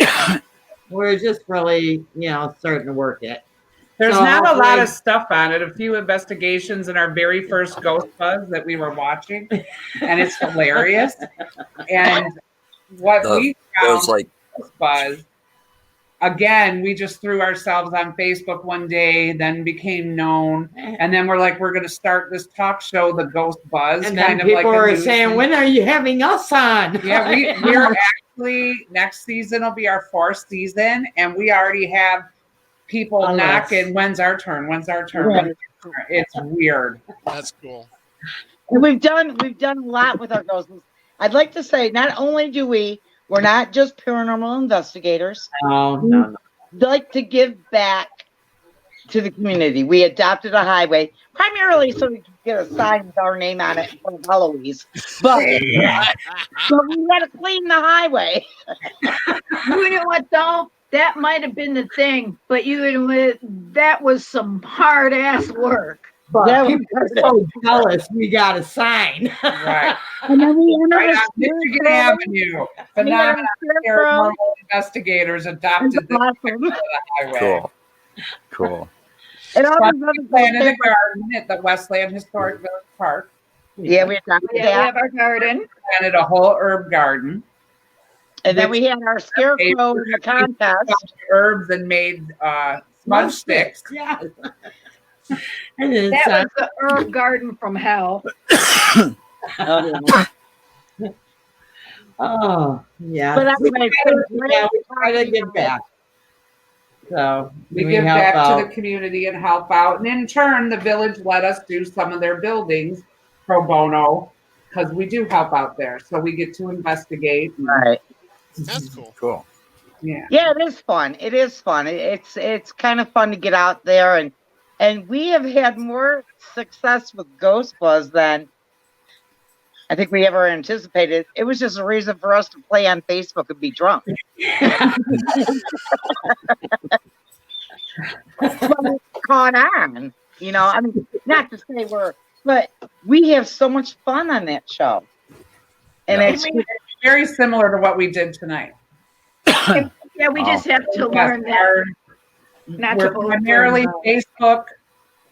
We're just really, starting to work it. There's So not a lot hopefully- of stuff on it. A few investigations in our very first Ghost Buzz that we were watching, and it's hilarious. And what we found Those like Ghost Buzz, again, we just threw ourselves on Facebook one day, then became known, and then we're like, we're going to start this talk show, the Ghost Buzz, And then people a are news saying, thing. when are you having us on? Yeah, we're actually, next season will be our 4th season, and we already have people Oh, knocking, when's our turn? When's our turn? Yeah. When's our turn? It's weird. That's cool. And we've done a lot with our ghosts. I'd like to say, not only we're not just paranormal investigators. No. We'd like to give back to the community. We adopted a highway primarily so we could get a sign with our name on it for Eloise. But we had to clean the highway. You know what, though? That might have been the thing, but that was some hard ass work. But Yeah, people are so jealous we got a sign. Right. And then we Right ended on Michigan Avenue. Phenomena Paranormal Investigators adopted the highway. cool. And all those other Planted a things. garden at the Westland Historic Village Park. Yeah, we adopted we that. have our garden. Planted a whole herb garden. And then we had our scarecrow in the contest. Herbs and made smudge sticks. Yeah. And then That was the herb garden from hell. oh, yeah. But anyway, we try to give back. So We give help back out. to the community and help out. And in turn, the village let us do some of their buildings pro bono because we do help out there. So we get to investigate. right. That's cool. Cool. Yeah. Yeah, it is fun. It is fun. It's kind of fun to get out there and we have had more success with Ghost Buzz than I think we ever anticipated. It was just a reason for us to play on Facebook and be drunk. Caught on, I mean, not to say but we have so much fun on that show. And It's very similar to what we did tonight. Yeah, we just have to learn that. Not We're to over- primarily Facebook,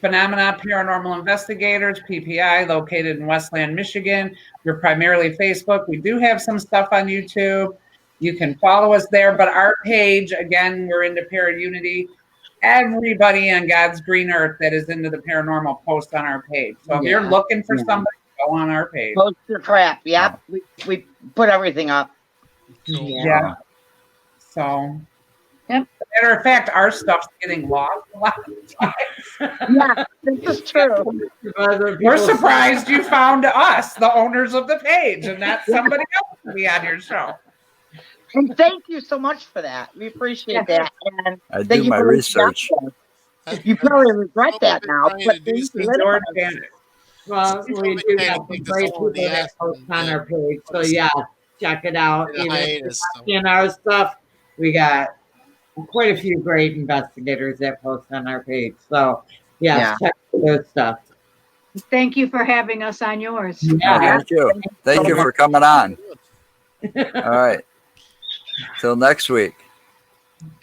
Phenomena Paranormal Investigators, PPI, located in Westland, Michigan. We're primarily Facebook. We do have some stuff on YouTube. You can follow us there, but our page, again, we're into Unity. Everybody on God's green earth that is into the paranormal posts on our page. So if you're looking for somebody go on our page. Post your crap. Yep. We put everything up. Cool. Yeah. So. Yep. Matter of fact, our stuff's getting lost a lot of times. Yeah, this is true. We're surprised you found us, the owners of the page, and not somebody else to be on your show. And thank you so much for that. We appreciate that. And I thank do you my for research. You probably regret that been now, trying but to do thank some you. Your advantage. Well, we do have some great people that post on our page. So yeah, check it out. In a Even if you're hiatus, not seeing our stuff, we got quite a few great investigators that post on our page. So yes, check those stuff. Thank you for having us on yours. Yeah, thank you. Thank you for coming on. All right. Till next week.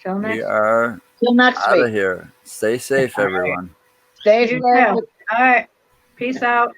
Till We next. are Till next out of week. here. Stay safe, everyone. Stay You safe. too. All right. Peace out.